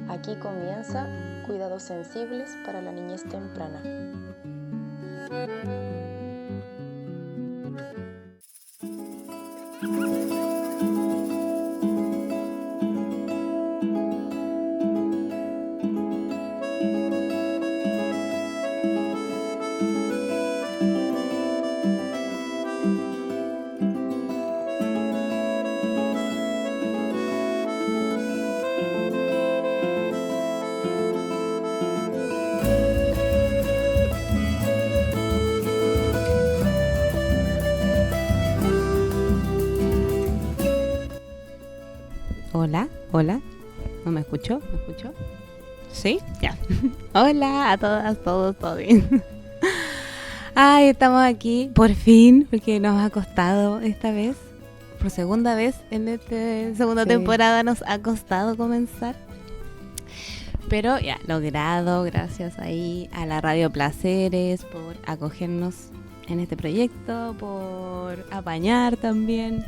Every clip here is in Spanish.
Aquí comienza Cuidados Sensibles para la Niñez Temprana. Hola, ¿no me escuchó? ¿Me escuchó? ¿Sí? Ya. Hola a todas, todos, todo bien. Ay, estamos aquí, por fin, porque nos ha costado esta vez, por segunda vez en esta segunda temporada nos ha costado comenzar. Pero ya, logrado, gracias ahí a la Radio Placeres por acogernos en este proyecto, por apañar también.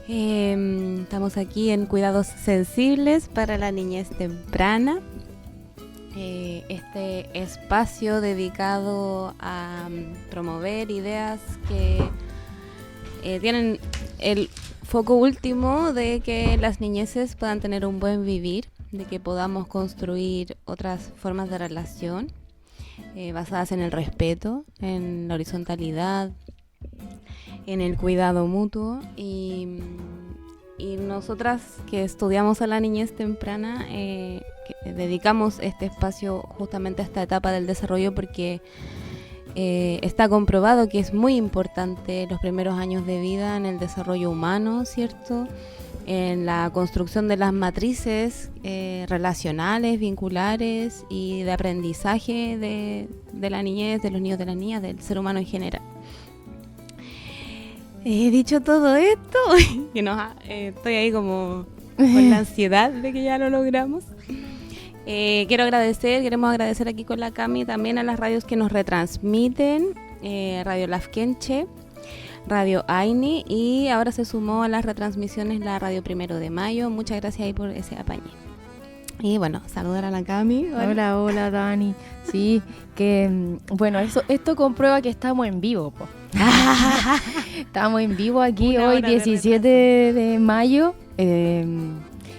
Estamos aquí en Cuidados Sensibles para la Niñez Temprana, este espacio dedicado a promover ideas que tienen el foco último de que las niñeces puedan tener un buen vivir, de que podamos construir otras formas de relación basadas en el respeto, en la horizontalidad, en el cuidado mutuo y nosotras que estudiamos a la niñez temprana que dedicamos este espacio justamente a esta etapa del desarrollo porque está comprobado que es muy importante los primeros años de vida en el desarrollo humano, ¿cierto? En la construcción de las matrices relacionales, vinculares y de aprendizaje de la niñez, de los niños, de las niñas, del ser humano en general. He dicho todo esto, que estoy ahí como con la ansiedad de que ya lo logramos. Queremos agradecer aquí con la Cami también a las radios que nos retransmiten, Radio Lafkenche, Radio Aini y ahora se sumó a las retransmisiones la Radio 1 de Mayo. Muchas gracias ahí por ese apañe. Y bueno, saludar a la Cami. Hola Dani. Sí, que bueno, esto comprueba que estamos en vivo, po. Estamos en vivo aquí hoy 17 de mayo,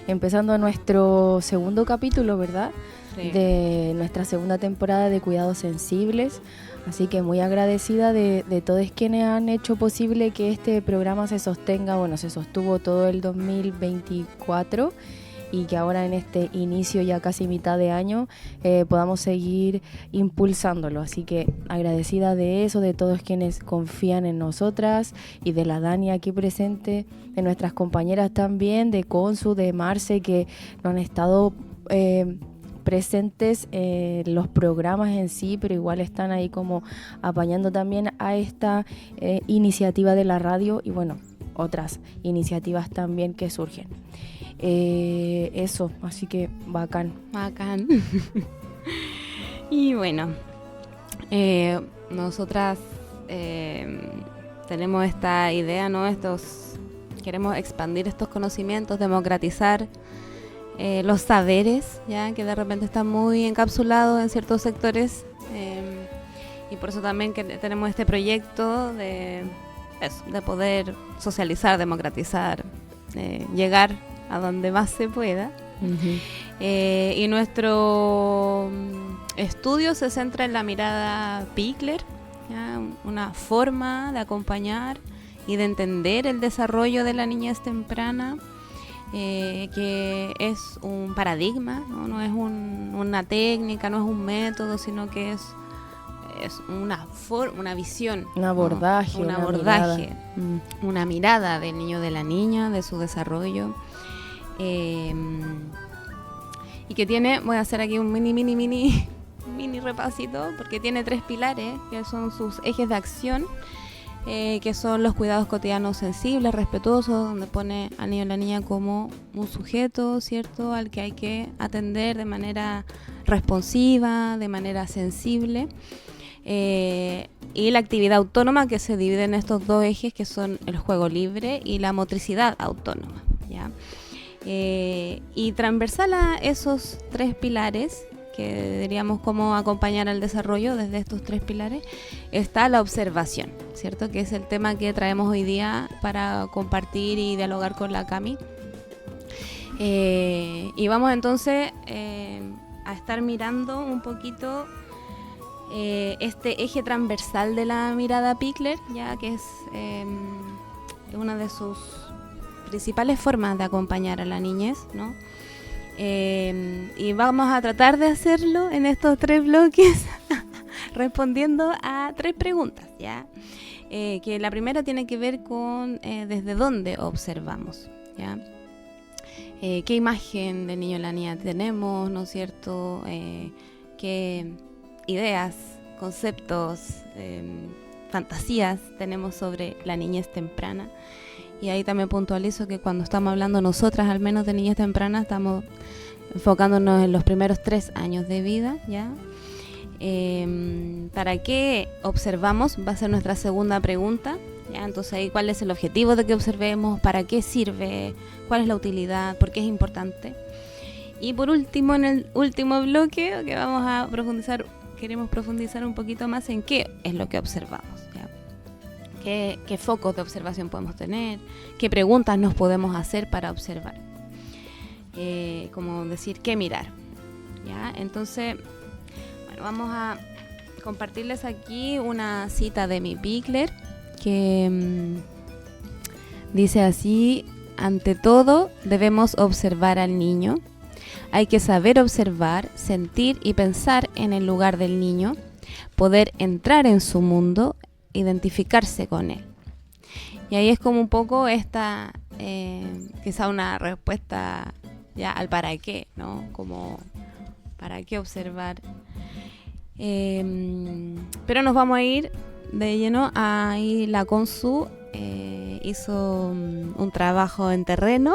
empezando nuestro segundo capítulo, ¿verdad? Sí. De nuestra segunda temporada de Cuidados Sensibles. Así que muy agradecida de todos quienes han hecho posible que este programa se sostenga. Bueno, se sostuvo todo el 2024 y que ahora en este inicio ya casi mitad de año podamos seguir impulsándolo. Así que agradecida de eso, de todos quienes confían en nosotras y de la Dani aquí presente, de nuestras compañeras también, de Consu, de Marce, que nos han estado presentes los programas en sí, pero igual están ahí como apañando también a esta iniciativa de la radio y bueno, otras iniciativas también que surgen. Eso, así que bacán. Y bueno, nosotras tenemos esta idea, ¿no? Queremos expandir estos conocimientos, democratizar los saberes, ya que de repente están muy encapsulados en ciertos sectores, y por eso también que tenemos este proyecto de poder socializar, democratizar, llegar a donde más se pueda. Uh-huh. Y nuestro estudio se centra en la mirada Pikler, ¿ya? Una forma de acompañar y de entender el desarrollo de la niñez temprana, que es un paradigma, no es una técnica, no es un método, sino que es una visión, un abordaje, una mirada del niño, de la niña, de su desarrollo, y que tiene, voy a hacer aquí un mini repasito, porque tiene 3 pilares que son sus ejes de acción, que son los cuidados cotidianos sensibles, respetuosos, donde pone al niño y la niña como un sujeto, ¿cierto?, al que hay que atender de manera responsiva, de manera sensible. Y la actividad autónoma, que se divide en estos 2 ejes, que son el juego libre y la motricidad autónoma, ¿ya? Y transversal a esos 3 pilares, que diríamos cómo acompañar al desarrollo desde estos 3 pilares, está la observación, ¿cierto? Que es el tema que traemos hoy día para compartir y dialogar con la Cami. Y vamos entonces a estar mirando un poquito este eje transversal de la mirada Pikler, ya que es una de sus principales formas de acompañar a la niñez, ¿no? Y vamos a tratar de hacerlo en estos 3 bloques respondiendo a 3 preguntas, ¿ya? Que la primera tiene que ver con desde dónde observamos, ¿ya? Qué imagen de niño o la niña tenemos, ¿no es cierto? Qué ideas, conceptos, fantasías tenemos sobre la niñez temprana. Y ahí también puntualizo que cuando estamos hablando nosotras, al menos de niñez temprana, estamos enfocándonos en los primeros 3 años de vida, ¿ya? ¿Para qué observamos? Va a ser nuestra segunda pregunta, ¿ya? Entonces ahí, ¿cuál es el objetivo de que observemos? ¿Para qué sirve? ¿Cuál es la utilidad? ¿Por qué es importante? Y por último, en el último bloque, que vamos a profundizar, queremos profundizar un poquito más en qué es lo que observamos, ¿ya? ¿Qué focos de observación podemos tener? ¿Qué preguntas nos podemos hacer para observar? Como decir, ¿qué mirar? ¿Ya? Entonces, bueno, vamos a compartirles aquí una cita de mi Pikler que dice así: ante todo, debemos observar al niño. Hay que saber observar, sentir y pensar en el lugar del niño, poder entrar en su mundo, identificarse con él. Y ahí es como un poco esta, quizá una respuesta ya al para qué, ¿no? Como para qué observar. Pero nos vamos a ir de lleno. Ahí la Consu hizo un trabajo en terreno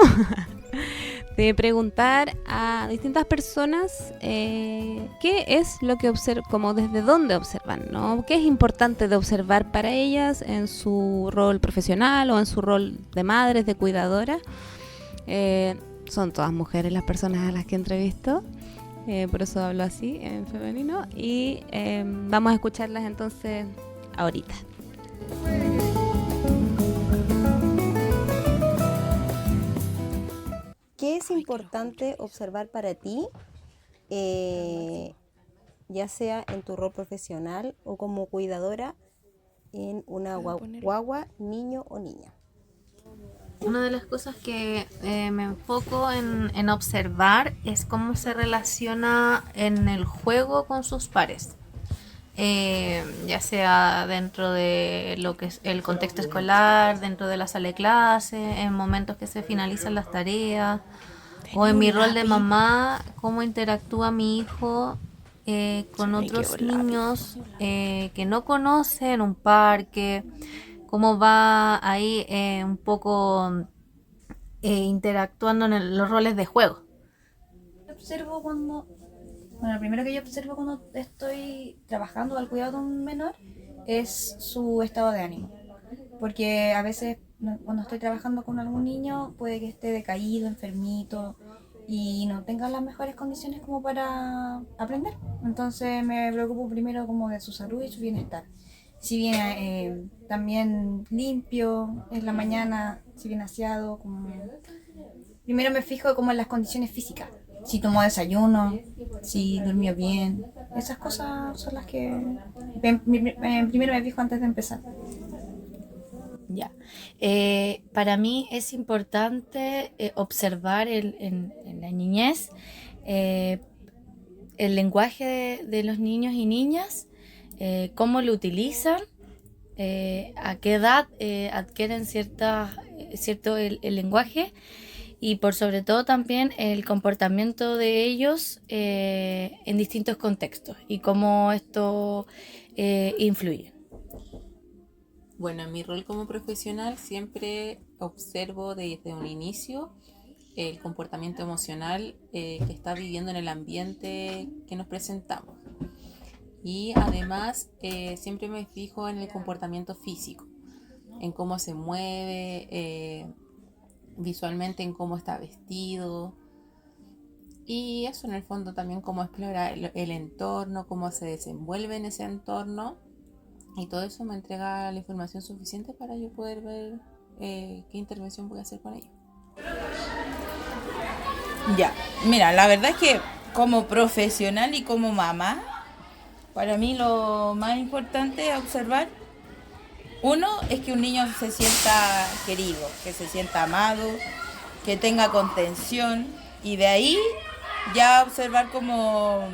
de preguntar a distintas personas qué es lo que observan, como desde dónde observan, ¿no? ¿Qué es importante de observar para ellas en su rol profesional o en su rol de madres, de cuidadoras? Son todas mujeres las personas a las que entrevisto, por eso hablo así en femenino, y vamos a escucharlas entonces ahorita. ¿Qué es importante observar para ti, ya sea en tu rol profesional o como cuidadora en una guagua, niño o niña? Una de las cosas que me enfoco en observar es cómo se relaciona en el juego con sus pares. Ya sea dentro de lo que es el contexto escolar, dentro de la sala de clase, en momentos que se finalizan las tareas, o en mi rol de mamá, cómo interactúa mi hijo con otros niños que no conoce en un parque, cómo va ahí un poco interactuando en los roles de juego. Observo cuando... Bueno, lo primero que yo observo cuando estoy trabajando al cuidado de un menor es su estado de ánimo. Porque a veces cuando estoy trabajando con algún niño puede que esté decaído, enfermito y no tenga las mejores condiciones como para aprender. Entonces me preocupo primero como de su salud y su bienestar. Si viene también limpio en la mañana, si viene aseado, como... primero me fijo como en las condiciones físicas. Si tomó desayuno, si durmió bien. Esas cosas son las que primero me fijo antes de empezar. Ya. Para mí es importante observar en la niñez el lenguaje de los niños y niñas, cómo lo utilizan, a qué edad adquieren cierto el lenguaje, y por sobre todo también el comportamiento de ellos en distintos contextos y cómo esto influye. Bueno, en mi rol como profesional siempre observo desde un inicio el comportamiento emocional que está viviendo en el ambiente que nos presentamos. Y además siempre me fijo en el comportamiento físico, en cómo se mueve, visualmente en cómo está vestido. Y eso en el fondo también cómo explora el entorno, cómo se desenvuelve en ese entorno. Y todo eso me entrega la información suficiente para yo poder ver qué intervención voy a hacer con ellos. Ya, mira, la verdad es que como profesional y como mamá, para mí lo más importante es observar, uno, es que un niño se sienta querido, que se sienta amado, que tenga contención, y de ahí ya observar como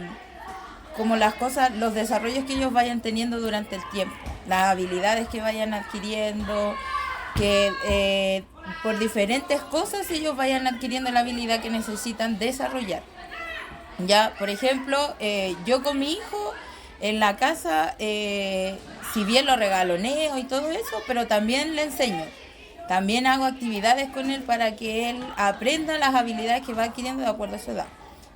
las cosas, los desarrollos que ellos vayan teniendo durante el tiempo, las habilidades que vayan adquiriendo, que por diferentes cosas ellos vayan adquiriendo la habilidad que necesitan desarrollar. Ya, por ejemplo, yo con mi hijo en la casa, si bien lo regaloneo y todo eso, pero también le enseño. También hago actividades con él para que él aprenda las habilidades que va adquiriendo de acuerdo a su edad.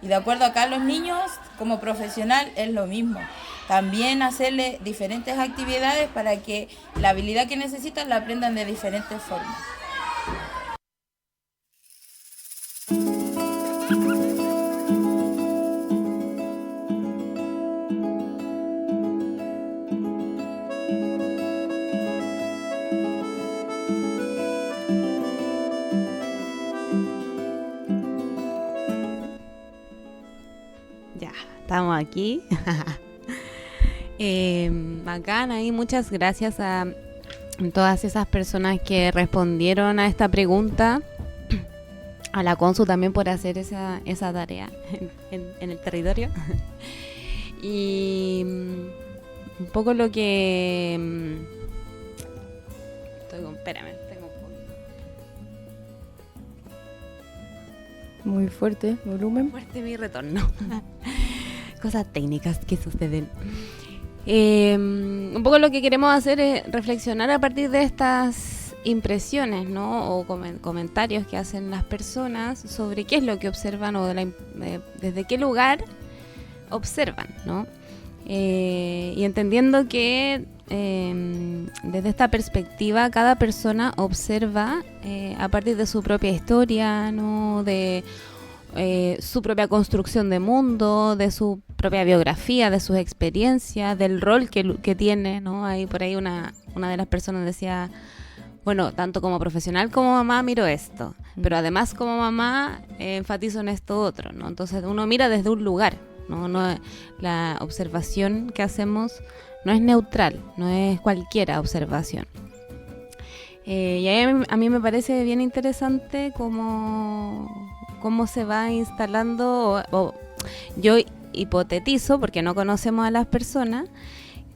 Y de acuerdo acá a los niños, como profesional, es lo mismo. También hacerle diferentes actividades para que la habilidad que necesitan la aprendan de diferentes formas. Ya, estamos aquí. Bacán, ahí muchas gracias a todas esas personas que respondieron a esta pregunta, a la Consu también por hacer esa tarea en el territorio. Y un poco lo que... espérame, tengo un poquito. Muy fuerte, volumen. Fuerte mi retorno. Cosas técnicas que suceden. Un poco lo que queremos hacer es reflexionar a partir de estas impresiones, ¿no? O comentarios que hacen las personas sobre qué es lo que observan o desde qué lugar observan, ¿no? Y entendiendo que desde esta perspectiva cada persona observa a partir de su propia historia, ¿no? De su propia construcción de mundo, de su propia biografía, de sus experiencias, del rol que tiene, ¿no? Ahí por ahí una de las personas decía, bueno, tanto como profesional como mamá miro esto, pero además como mamá enfatizo en esto otro, ¿no? Entonces uno mira desde un lugar, ¿no? La observación que hacemos no es neutral, no es cualquiera observación. Y a mí me parece bien interesante cómo se va instalando, o yo hipotetizo, porque no conocemos a las personas,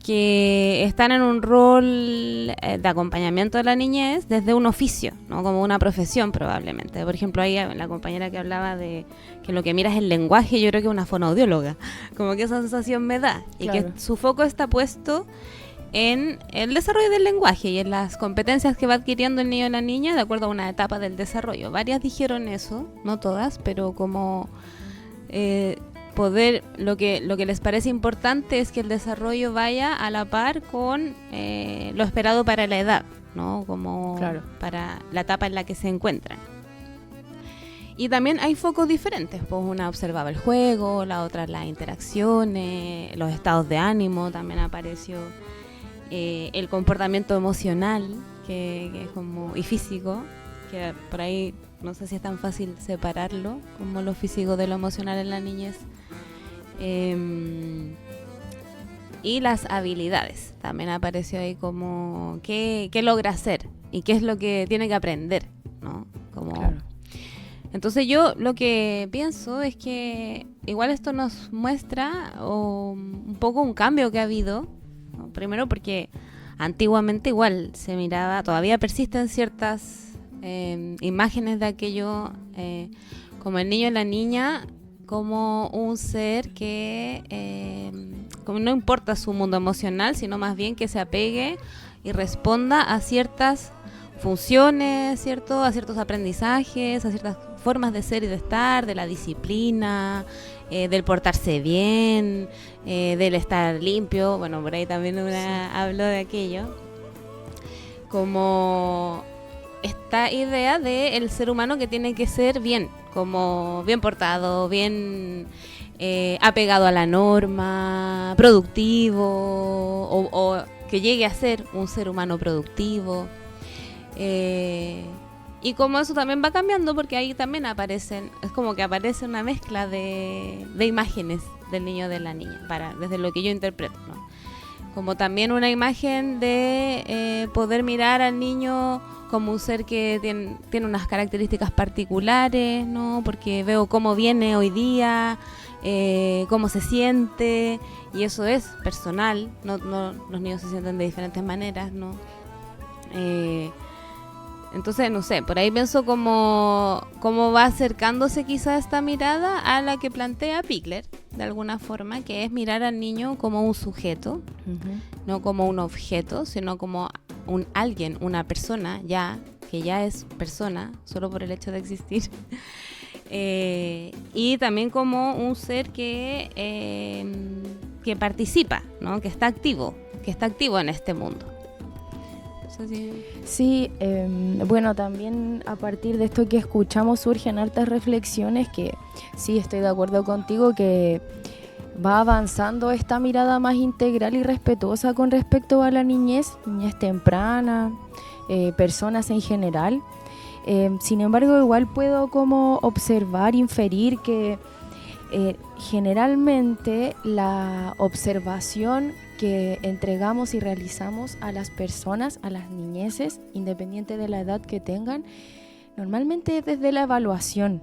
que están en un rol de acompañamiento de la niñez desde un oficio, ¿no? Como una profesión probablemente. Por ejemplo, ahí la compañera que hablaba de que lo que mira es el lenguaje, yo creo que es una fonoaudióloga, como que esa sensación me da, y claro, que su foco está puesto en el desarrollo del lenguaje y en las competencias que va adquiriendo el niño o la niña de acuerdo a una etapa del desarrollo. Varias dijeron eso, no todas, pero como lo que les parece importante es que el desarrollo vaya a la par con lo esperado para la edad, ¿no? Como claro, para la etapa en la que se encuentran. Y también hay focos diferentes, pues una observaba el juego, la otra las interacciones, los estados de ánimo, también apareció el comportamiento emocional que es como, y físico, que por ahí no sé si es tan fácil separarlo, como lo físico de lo emocional en la niñez. Y las habilidades, también apareció ahí como qué logra hacer y qué es lo que tiene que aprender, ¿no? Como claro. Entonces yo lo que pienso es que igual esto nos muestra un poco un cambio que ha habido, ¿no? Primero porque antiguamente igual se miraba, todavía persisten ciertas imágenes de aquello, como el niño y la niña como un ser que como no importa su mundo emocional, sino más bien que se apegue y responda a ciertas funciones, ¿cierto? A ciertos aprendizajes, a ciertas formas de ser y de estar, de la disciplina, del portarse bien, del estar limpio. Bueno, por ahí también hablo de aquello. Como esta idea de el ser humano que tiene que ser bien, como bien portado, bien apegado a la norma, productivo, o que llegue a ser un ser humano productivo. Y como eso también va cambiando, porque ahí también aparecen, es como que aparece una mezcla de imágenes del niño o de la niña, desde lo que yo interpreto, ¿no? Como también una imagen de poder mirar al niño como un ser que tiene unas características particulares, ¿no? Porque veo cómo viene hoy día, cómo se siente, y eso es personal, no, los niños se sienten de diferentes maneras, ¿no? Entonces, no sé, por ahí pienso cómo va acercándose quizá esta mirada a la que plantea Pigler, de alguna forma, que es mirar al niño como un sujeto, no como un objeto, sino como un alguien, una persona que ya es persona, solo por el hecho de existir. Y también como un ser que participa, ¿no? Que está activo en este mundo. Sí, bueno, también a partir de esto que escuchamos surgen hartas reflexiones que sí, estoy de acuerdo contigo que va avanzando esta mirada más integral y respetuosa con respecto a la niñez temprana, personas en general. Sin embargo, igual puedo como observar, inferir que generalmente la observación que entregamos y realizamos a las personas, a las niñeces, independiente de la edad que tengan, normalmente es desde la evaluación.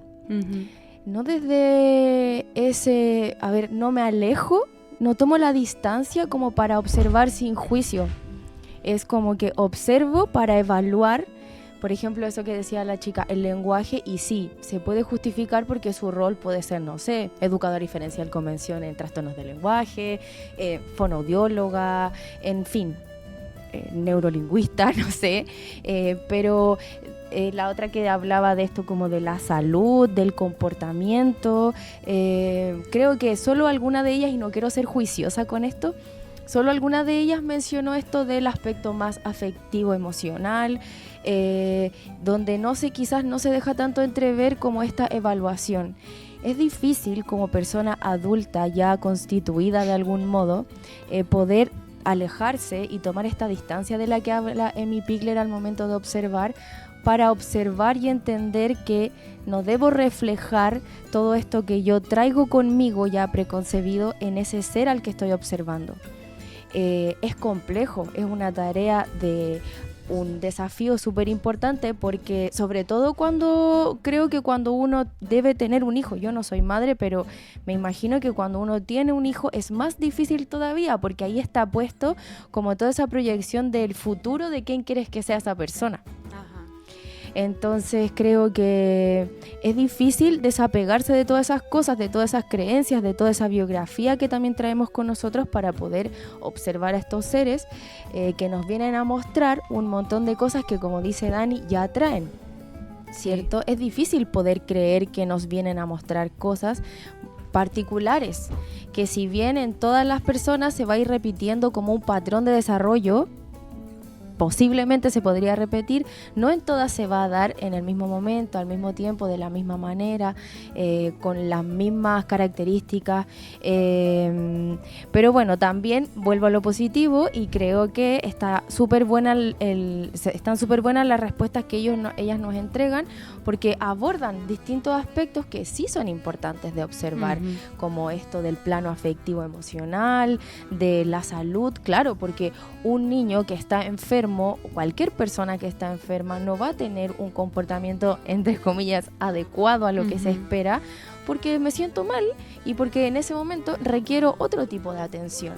No desde ese, no me alejo, no tomo la distancia como para observar sin juicio. Es como que observo para evaluar. Por ejemplo, eso que decía la chica, el lenguaje, y sí, se puede justificar porque su rol puede ser, no sé, educadora diferencial con mención en trastornos del lenguaje, fonoaudióloga, en fin, neurolingüista, no sé, pero la otra que hablaba de esto como de la salud, del comportamiento, creo que solo alguna de ellas, y no quiero ser juiciosa con esto, solo alguna de ellas mencionó esto del aspecto más afectivo, emocional, donde quizás no se deja tanto entrever como esta evaluación. Es difícil como persona adulta ya constituida de algún modo poder alejarse y tomar esta distancia de la que habla Emi Pigler al momento de observar, para observar y entender que no debo reflejar todo esto que yo traigo conmigo ya preconcebido en ese ser al que estoy observando. Es complejo, es una tarea de un desafío súper importante, porque sobre todo creo que cuando uno debe tener un hijo, yo no soy madre, pero me imagino que cuando uno tiene un hijo es más difícil todavía, porque ahí está puesto como toda esa proyección del futuro de quién quieres que sea esa persona. Entonces creo que es difícil desapegarse de todas esas cosas, de todas esas creencias, de toda esa biografía que también traemos con nosotros para poder observar a estos seres que nos vienen a mostrar un montón de cosas que, como dice Dani, ya traen, ¿cierto? Sí. Es difícil poder creer que nos vienen a mostrar cosas particulares, que si bien en todas las personas se va a ir repitiendo como un patrón de desarrollo, posiblemente se podría repetir, no en todas se va a dar en el mismo momento, al mismo tiempo, de la misma manera, con las mismas características, pero bueno, también vuelvo a lo positivo y creo que está súper buena están súper buenas las respuestas que ellas nos entregan, porque abordan distintos aspectos que sí son importantes de observar, como esto del plano afectivo emocional, de la salud, claro, porque un niño que está enfermo, cualquier persona que está enferma, no va a tener un comportamiento, entre comillas, adecuado a lo que se espera, porque me siento mal y porque en ese momento requiero otro tipo de atención.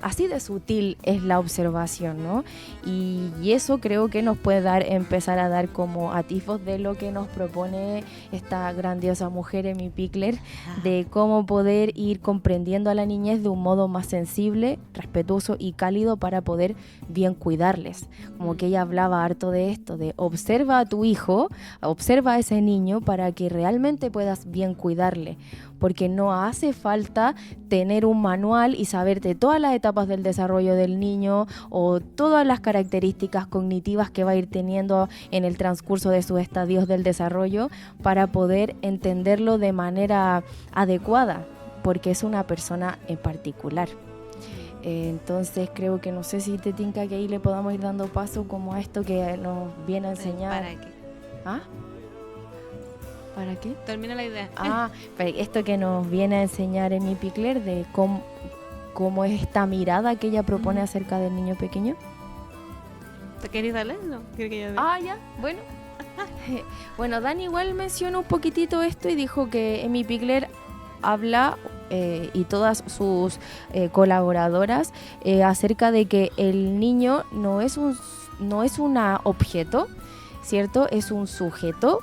Así de sutil es la observación, ¿no? Y eso creo que nos puede empezar a dar como atisbos de lo que nos propone esta grandiosa mujer, Emi Pigler, de cómo poder ir comprendiendo a la niñez de un modo más sensible, respetuoso y cálido para poder bien cuidarles. Como que ella hablaba harto de esto, de observa a tu hijo, observa a ese niño para que realmente puedas bien cuidarle, porque no hace falta tener un manual y saber saber de todas las etapas del desarrollo del niño o todas las características cognitivas que va a ir teniendo en el transcurso de sus estadios del desarrollo para poder entenderlo de manera adecuada, porque es una persona en particular. Entonces creo que no sé si te tinca que ahí le podamos ir dando paso como a esto que nos viene a enseñar. ¿Para qué? ¿Ah? ¿Para qué? Termina la idea. Esto que nos viene a enseñar Amy Pickler de cómo es esta mirada que ella propone acerca del niño pequeño. ¿Te querés darle? No, quiero que yo Ya, bueno. Bueno, Dani igual mencionó un poquitito esto y dijo que Amy Pickler habla y todas sus colaboradoras acerca de que el niño no es un objeto, ¿cierto? Es un sujeto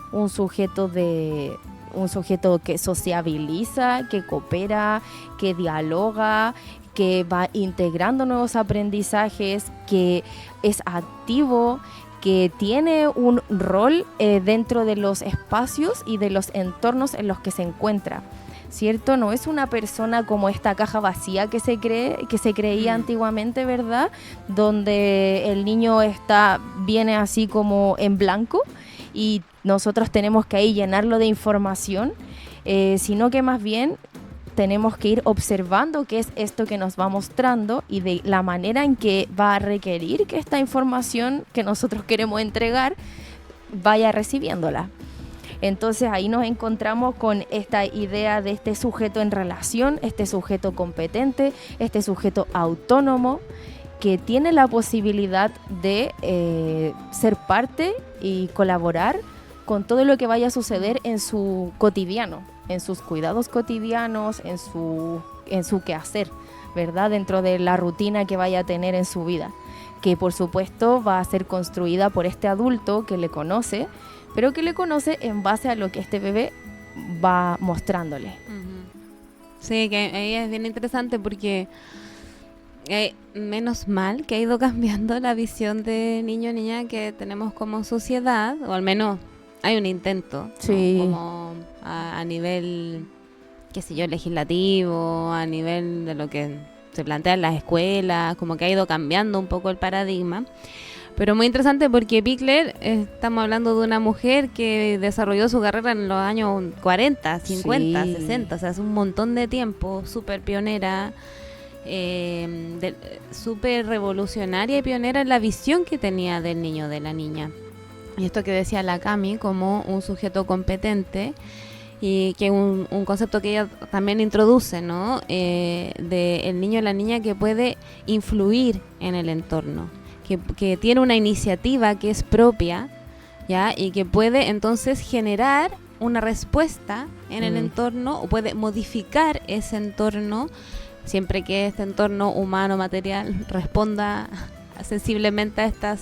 que sociabiliza, que coopera, que dialoga, que va integrando nuevos aprendizajes, que es activo, que tiene un rol dentro de los espacios y de los entornos en los que se encuentra, ¿cierto? No es una persona como esta caja vacía que se creía antiguamente, ¿verdad? Donde el niño viene así como en blanco y nosotros tenemos que ahí llenarlo de información, sino que más bien tenemos que ir observando qué es esto que nos va mostrando y de la manera en que va a requerir que esta información que nosotros queremos entregar vaya recibiéndola. Entonces ahí nos encontramos con esta idea de este sujeto en relación, este sujeto competente, este sujeto autónomo que tiene la posibilidad de ser parte y colaborar con todo lo que vaya a suceder en su cotidiano, en sus cuidados cotidianos, en su quehacer, ¿verdad? Dentro de la rutina que vaya a tener en su vida, que por supuesto va a ser construida por este adulto que le conoce, pero que le conoce en base a lo que este bebé va mostrándole. Sí, que ahí es bien interesante porque menos mal que ha ido cambiando la visión de niño o niña que tenemos como sociedad, o al menos hay un intento, sí, ¿no? Como a nivel, qué sé yo, legislativo, a nivel de lo que se plantea en las escuelas, como que ha ido cambiando un poco el paradigma. Pero muy interesante porque Pickler, estamos hablando de una mujer que desarrolló su carrera en los años 40, 50, sí, 60, o sea, es un montón de tiempo, súper pionera, súper revolucionaria y pionera en la visión que tenía del niño, de la niña. Y esto que decía la Cami como un sujeto competente, y que un concepto que ella también introduce, ¿no? De el niño o la niña que puede influir en el entorno, que tiene una iniciativa que es propia, ¿ya? Y que puede entonces generar una respuesta en el entorno, o puede modificar ese entorno, siempre que este entorno humano, material, responda sensiblemente a estas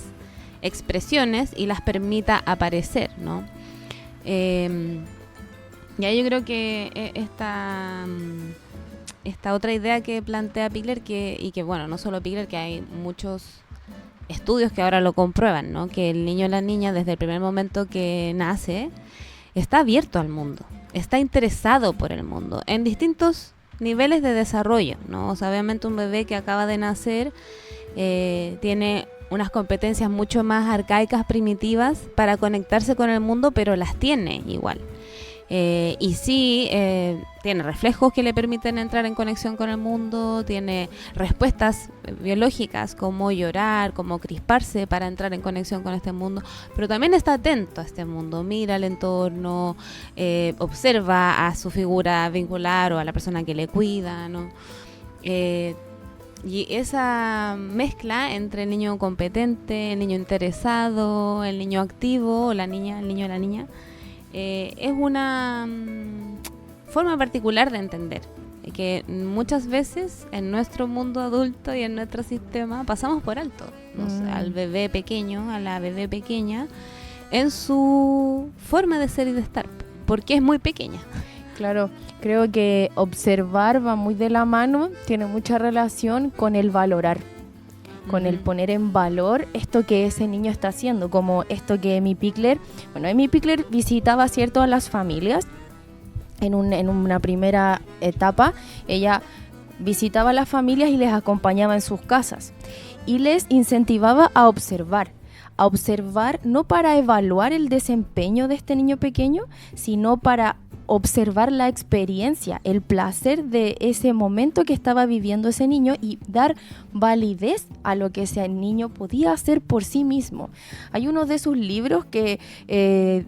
expresiones y las permita aparecer, ¿no? Ya yo creo que esta otra idea que plantea Pickler, y que bueno, no solo Pickler, que hay muchos estudios que ahora lo comprueban, ¿no? Que el niño o la niña desde el primer momento que nace está abierto al mundo, está interesado por el mundo en distintos niveles de desarrollo, ¿no? O sea, obviamente un bebé que acaba de nacer tiene unas competencias mucho más arcaicas, primitivas para conectarse con el mundo, pero las tiene igual. Y sí, tiene reflejos que le permiten entrar en conexión con el mundo, tiene respuestas biológicas como llorar, como crisparse para entrar en conexión con este mundo, pero también está atento a este mundo, mira el entorno, observa a su figura vincular o a la persona que le cuida, ¿no? Y esa mezcla entre el niño competente, el niño interesado, el niño activo, o la niña, el niño o la niña, es una forma particular de entender, que muchas veces en nuestro mundo adulto y en nuestro sistema pasamos por alto, ¿no? Al bebé pequeño, a la bebé pequeña, en su forma de ser y de estar, porque es muy pequeña. Claro, creo que observar va muy de la mano, tiene mucha relación con el valorar, con el poner en valor esto que ese niño está haciendo, como esto que Amy Pickler visitaba, ¿cierto?, a las familias en una primera etapa. Ella visitaba a las familias y les acompañaba en sus casas y les incentivaba a observar no para evaluar el desempeño de este niño pequeño, sino para observar la experiencia, el placer de ese momento que estaba viviendo ese niño y dar validez a lo que ese niño podía hacer por sí mismo. Hay uno de sus libros que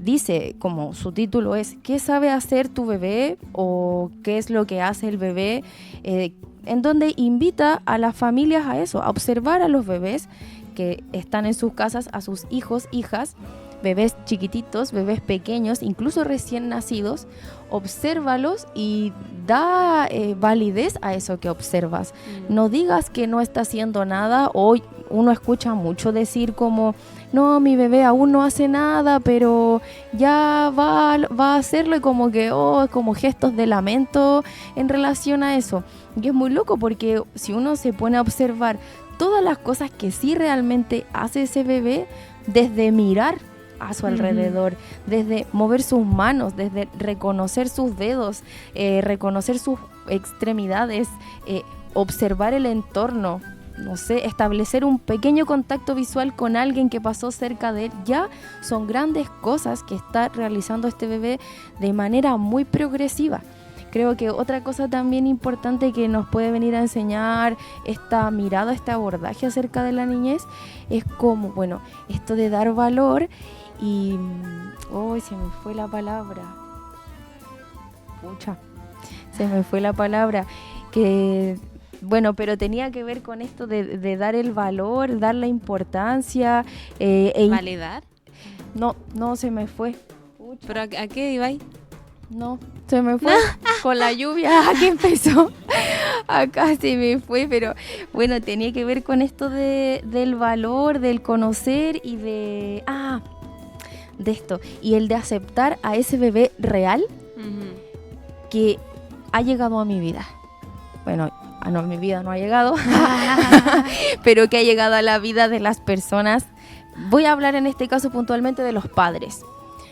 dice, como su título es ¿qué sabe hacer tu bebé? O ¿qué es lo que hace el bebé? En donde invita a las familias a eso, a observar a los bebés que están en sus casas, a sus hijos, hijas, bebés chiquititos, bebés pequeños, incluso recién nacidos. Obsérvalos y da validez a eso que observas. No digas que no está haciendo nada. Hoy uno escucha mucho decir como, no, mi bebé aún no hace nada, pero ya va a hacerlo, y como que, como gestos de lamento en relación a eso. Y es muy loco porque si uno se pone a observar todas las cosas que sí realmente hace ese bebé, desde mirar a su alrededor, desde mover sus manos, desde reconocer sus dedos, reconocer sus extremidades, observar el entorno, no sé, establecer un pequeño contacto visual con alguien que pasó cerca de él, ya son grandes cosas que está realizando este bebé de manera muy progresiva. Creo que otra cosa también importante que nos puede venir a enseñar esta mirada, este abordaje acerca de la niñez, es como, bueno, esto de dar valor y... se me fue la palabra. Se me fue la palabra. Que... Bueno, pero tenía que ver con esto de dar el valor, dar la importancia. ¿Validar? No, se me fue. ¿Pero a qué iba ahí? No, se me fue con la lluvia que empezó. Acá se me fue, pero bueno, tenía que ver con esto del valor, del conocer y de esto. Y el de aceptar a ese bebé real que ha llegado a mi vida. Bueno, no, mi vida no ha llegado, pero que ha llegado a la vida de las personas. Voy a hablar en este caso puntualmente de los padres.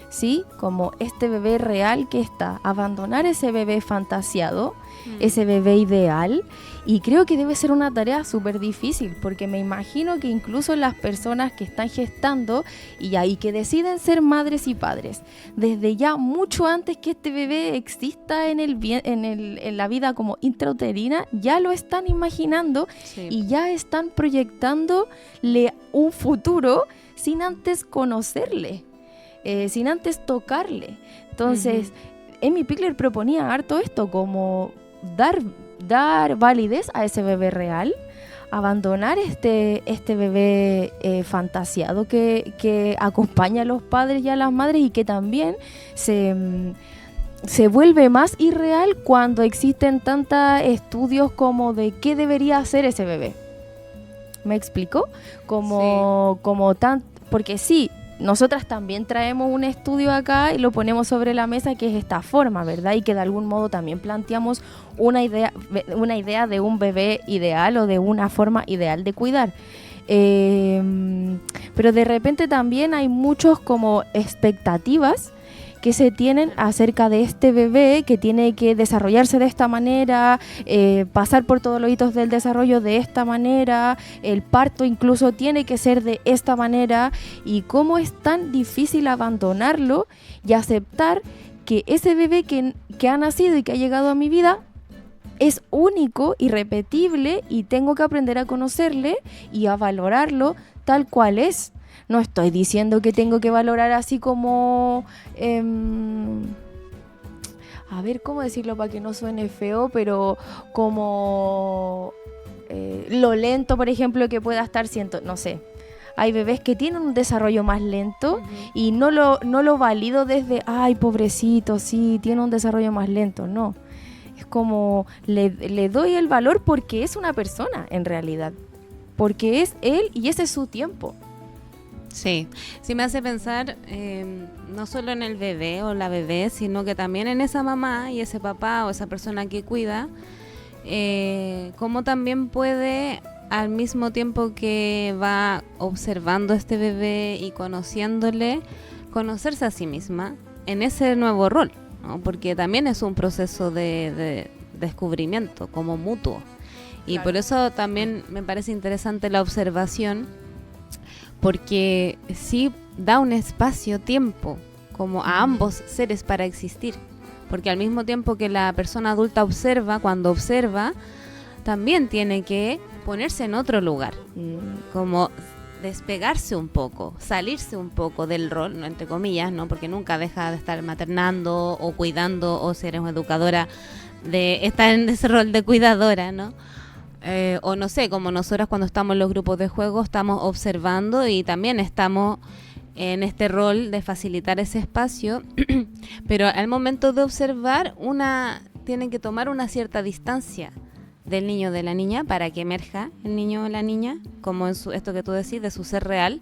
¿Sí? Como este bebé real que está, abandonar ese bebé fantasiado, ese bebé ideal, y creo que debe ser una tarea súper difícil, porque me imagino que incluso las personas que están gestando y que deciden ser madres y padres, desde ya mucho antes que este bebé exista en la vida como intrauterina, ya lo están imaginando y ya están proyectándole un futuro sin antes conocerle. Sin antes tocarle. Entonces, Amy Pickler proponía harto esto, como dar validez a ese bebé real, abandonar este bebé fantasiado que acompaña a los padres y a las madres, y que también se vuelve más irreal cuando existen tantos estudios como de qué debería hacer ese bebé. ¿Me explico? Porque sí, nosotras también traemos un estudio acá y lo ponemos sobre la mesa, que es esta forma, ¿verdad? Y que de algún modo también planteamos una idea de un bebé ideal o de una forma ideal de cuidar. Pero de repente también hay muchos como expectativas que se tienen acerca de este bebé que tiene que desarrollarse de esta manera, pasar por todos los hitos del desarrollo de esta manera, el parto incluso tiene que ser de esta manera, y cómo es tan difícil abandonarlo y aceptar que ese bebé que ha nacido y que ha llegado a mi vida es único, irrepetible, y tengo que aprender a conocerle y a valorarlo tal cual es. No estoy diciendo que tengo que valorar así como... a ver, ¿cómo decirlo para que no suene feo? Pero como lo lento, por ejemplo, que pueda estar siendo... No sé. Hay bebés que tienen un desarrollo más lento y no lo valido desde... Ay, pobrecito, sí, tiene un desarrollo más lento. No. Es como... Le doy el valor porque es una persona, en realidad. Porque es él y ese es su tiempo. Sí me hace pensar no solo en el bebé o la bebé, sino que también en esa mamá y ese papá o esa persona que cuida, cómo también puede, al mismo tiempo que va observando a este bebé y conociéndole, conocerse a sí misma en ese nuevo rol, ¿no? Porque también es un proceso de descubrimiento, como mutuo. Y por eso también me parece interesante la observación, porque sí da un espacio-tiempo como a ambos seres para existir. Porque al mismo tiempo que la persona adulta observa, cuando observa, también tiene que ponerse en otro lugar, como despegarse un poco, salirse un poco del rol, ¿no? Entre comillas, ¿no? Porque nunca deja de estar maternando o cuidando, o si eres una educadora, de estar en ese rol de cuidadora, ¿no? O no sé, como nosotras cuando estamos en los grupos de juego estamos observando y también estamos en este rol de facilitar ese espacio, pero al momento de observar tiene que tomar una cierta distancia del niño o de la niña para que emerja el niño o la niña, como en esto que tú decís, de su ser real.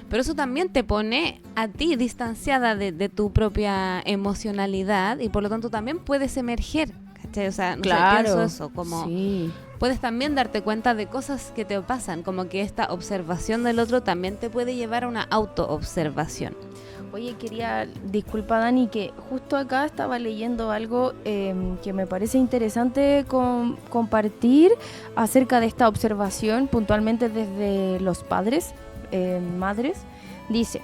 Pero eso también te pone a ti distanciada de tu propia emocionalidad y por lo tanto también puedes emerger, ¿cachai? O sea, no sé, pienso eso, como puedes también darte cuenta de cosas que te pasan, como que esta observación del otro también te puede llevar a una autoobservación. Oye, disculpa Dani, que justo acá estaba leyendo algo que me parece interesante compartir acerca de esta observación, puntualmente desde los padres, madres. Dice,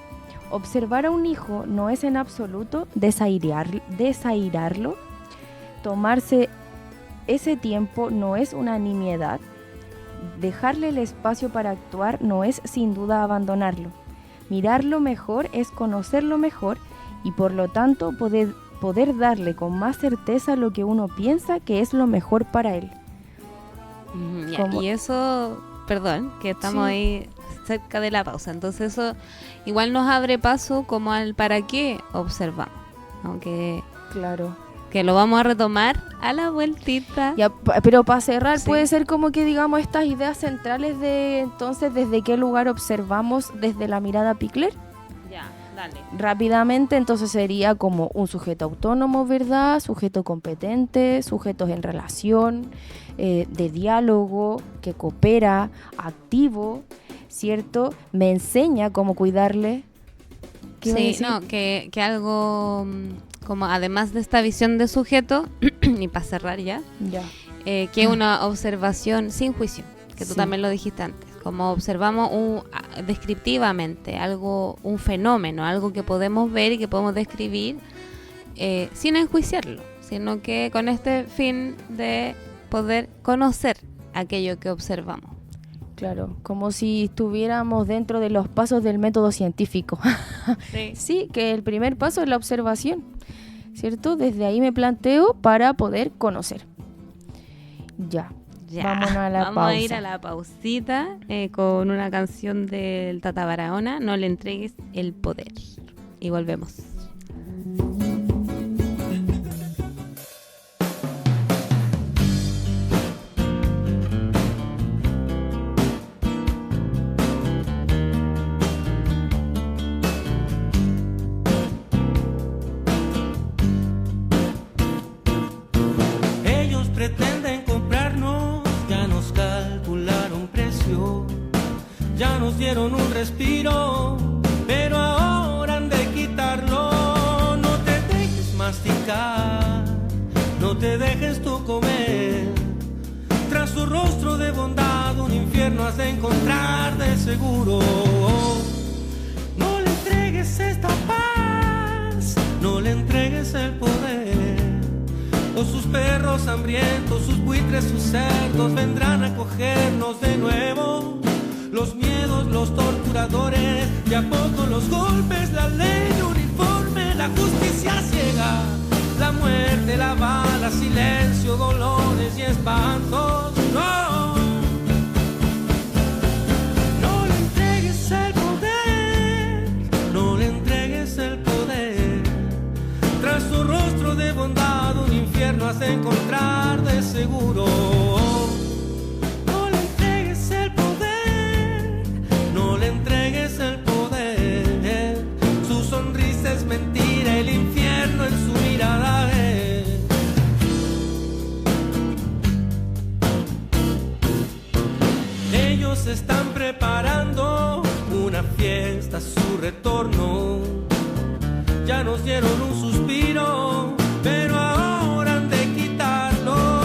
observar a un hijo no es en absoluto desairarlo, tomarse ese tiempo no es una nimiedad, dejarle el espacio para actuar no es sin duda abandonarlo. Mirarlo mejor es conocerlo mejor y por lo tanto poder darle con más certeza lo que uno piensa que es lo mejor para él. Y eso, perdón, que estamos ahí cerca de la pausa, entonces eso igual nos abre paso como al para qué observamos, aunque claro, que lo vamos a retomar a la vueltita. Ya, pero para cerrar, puede ser como que digamos estas ideas centrales de entonces desde qué lugar observamos desde la mirada Pikler. Ya, dale. Rápidamente, entonces sería como un sujeto autónomo, ¿verdad? Sujeto competente, sujetos en relación, de diálogo, que coopera, activo, ¿cierto? Me enseña cómo cuidarle. Sí, no, que algo como además de esta visión de sujeto, y para cerrar ya, que una observación sin juicio, que tú también lo dijiste antes, como observamos descriptivamente un fenómeno, algo que podemos ver y que podemos describir sin enjuiciarlo, sino que con este fin de poder conocer aquello que observamos. Claro, como si estuviéramos dentro de los pasos del método científico. Sí, que el primer paso es la observación, ¿cierto? Desde ahí me planteo para poder conocer. Ya. Vámonos a la pausa. Vamos a ir a la pausita con una canción del Tata Barahona, No le entregues el poder. Y volvemos. Pretenden comprarnos, ya nos calcularon precio, ya nos dieron un respiro, pero ahora han de quitarlo. No te dejes masticar, no te dejes tú comer, tras su rostro de bondad un infierno has de encontrar de seguro. No le entregues esta paz, no le entregues el poder, o sus perros hambrientos, sus buitres, sus cerdos vendrán a cogernos de nuevo. Los miedos, los torturadores, y a poco los golpes, la ley uniforme, la justicia ciega, la muerte, la bala, silencio, dolores y espantos. No, no le entregues el poder, no le entregues el poder, tras su rostro de bondad un infierno has de encontrar de seguro. No le entregues el poder, no le entregues el poder, su sonrisa es mentira, el infierno en su mirada es. Ellos están preparando una fiesta a su retorno, ya nos dieron un suspiro, pero ahora han de quitarlo.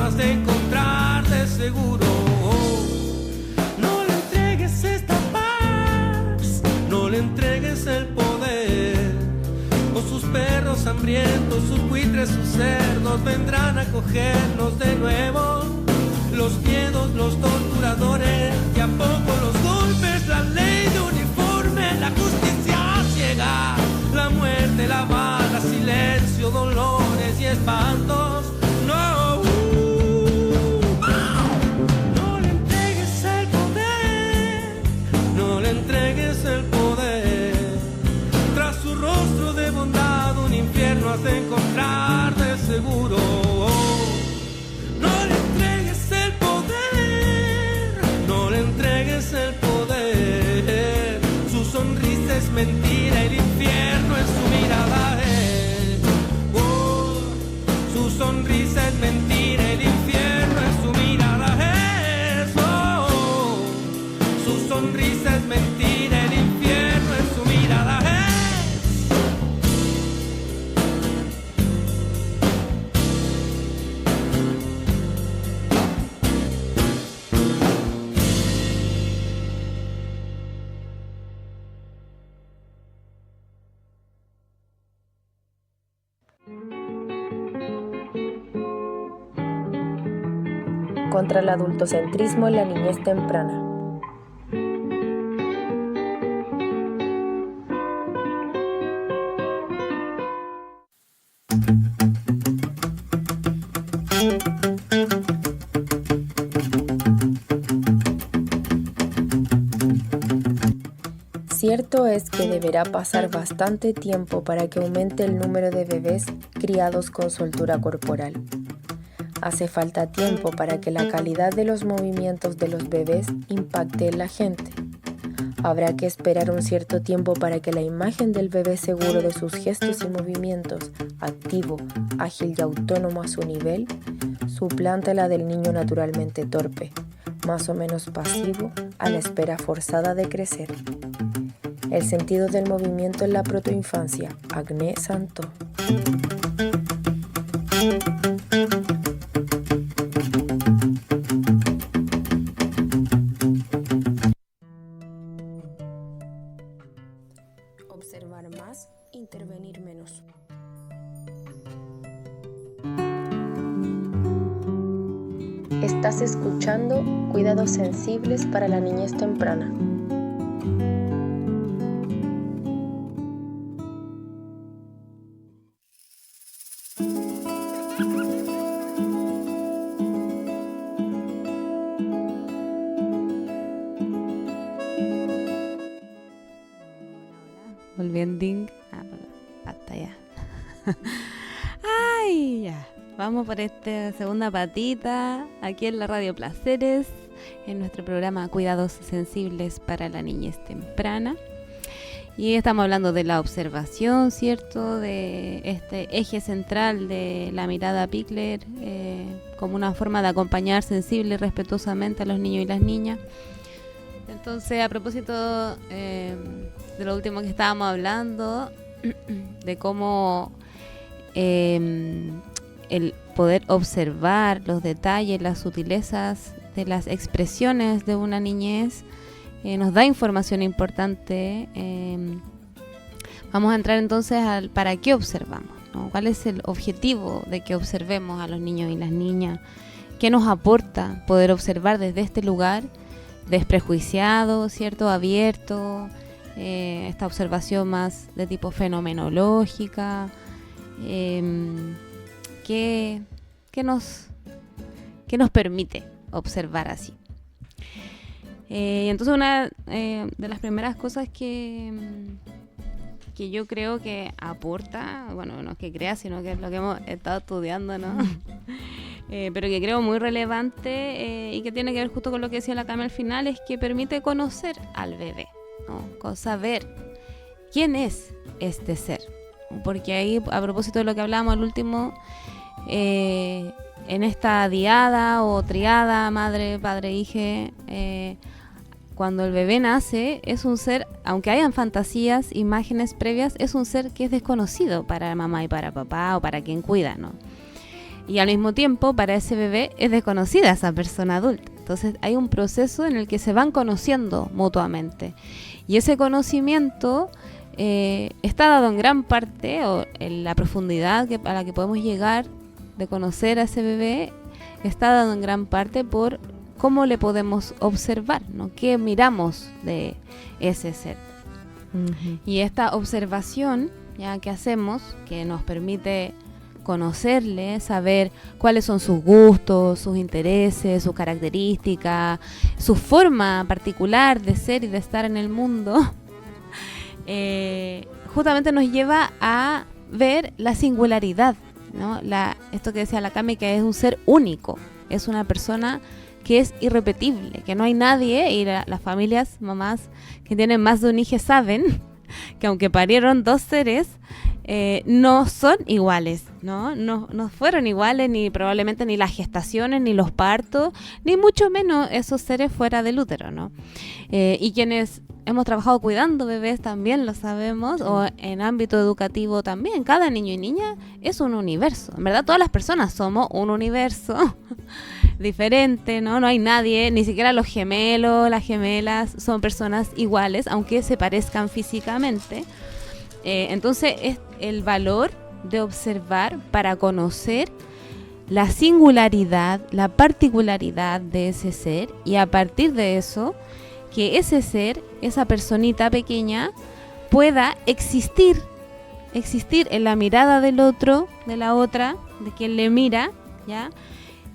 has de encontrar de seguro. No le entregues esta paz, no le entregues el poder, o sus perros hambrientos, sus buitres, sus cerdos vendrán a cogernos de nuevo. Los miedos, los torturadores, y a poco los golpes, la ley de uniforme, la justicia ciega, la muerte, la bala, silencio, dolores y espantos. No, no le entregues el poder, no le entregues el poder. Tras su rostro de bondad un infierno has de encontrar de seguro. No le entregues el poder, no le entregues el poder. Su sonrisa es mentira, el infierno es su mirada. Su sonrisa es mentira, el infierno es su mirada. Su sonrisa es mentira, el infierno es su mirada. Contra el adultocentrismo en la niñez temprana. Cierto es que deberá pasar bastante tiempo para que aumente el número de bebés criados con soltura corporal. Hace falta tiempo para que la calidad de los movimientos de los bebés impacte en la gente. Habrá que esperar un cierto tiempo para que la imagen del bebé seguro de sus gestos y movimientos, activo, ágil y autónomo a su nivel, suplante la del niño naturalmente torpe, más o menos pasivo, a la espera forzada de crecer. El sentido del movimiento en la protoinfancia, Agnès Santo. Observar más, intervenir menos. Estás escuchando Cuidados Sensibles para la Niñez Temprana. Volviendo. Basta ya. Ay, ya. Vamos por esta segunda patita aquí en la Radio Placeres, en nuestro programa Cuidados Sensibles para la Niñez Temprana. Y estamos hablando de la observación, ¿cierto? De este eje central de la mirada Pikler, como una forma de acompañar sensible y respetuosamente a los niños y las niñas. Entonces, a propósito de lo último que estábamos hablando, de cómo el poder observar los detalles, las sutilezas de las expresiones de una niñez nos da información importante. Vamos a entrar entonces al para qué observamos, ¿no? ¿Cuál es el objetivo de que observemos a los niños y las niñas? ¿Qué nos aporta poder observar desde este lugar desprejuiciado, ¿cierto? Abierto, esta observación más de tipo fenomenológica? ¿Qué nos permite observar así? Entonces una de las primeras cosas que yo creo que aporta, bueno, no es que crea, sino que es lo que hemos estado estudiando, ¿no? Pero que creo muy relevante y que tiene que ver justo con lo que decía la Cami al final, es que permite conocer al bebé, ¿no? Saber quién es este ser. Porque ahí, a propósito de lo que hablábamos al último, en esta diada o triada, madre, padre, hije, cuando el bebé nace, es un ser, aunque hayan fantasías, imágenes previas, es un ser que es desconocido para mamá y para papá o para quien cuida, ¿no? Y al mismo tiempo, para ese bebé es desconocida esa persona adulta. Entonces hay un proceso en el que se van conociendo mutuamente. Y ese conocimiento está dado en gran parte, o en la profundidad a la que podemos llegar de conocer a ese bebé, está dado en gran parte por cómo le podemos observar, ¿no? ¿Qué miramos de ese ser? Uh-huh. Y esta observación ya que hacemos, que nos permite conocerle, saber cuáles son sus gustos, sus intereses, sus características, su forma particular de ser y de estar en el mundo, justamente nos lleva a ver la singularidad, ¿no? Esto que decía la Cami, que es un ser único, es una persona que es irrepetible, que no hay nadie, y las familias, mamás que tienen más de un hijo saben que aunque parieron 2 seres, no son iguales, ¿no? No fueron iguales, ni probablemente ni las gestaciones, ni los partos, ni mucho menos esos seres fuera del útero, ¿no? Y quienes hemos trabajado cuidando bebés también lo sabemos, o en ámbito educativo también, cada niño y niña es un universo. En verdad todas las personas somos un universo diferente, ¿no? No hay nadie, ni siquiera los gemelos, las gemelas son personas iguales, aunque se parezcan físicamente. Entonces es el valor de observar para conocer la singularidad, la particularidad de ese ser, y a partir de eso, que ese ser, esa personita pequeña, pueda existir en la mirada del otro, de la otra, de quien le mira, ¿ya?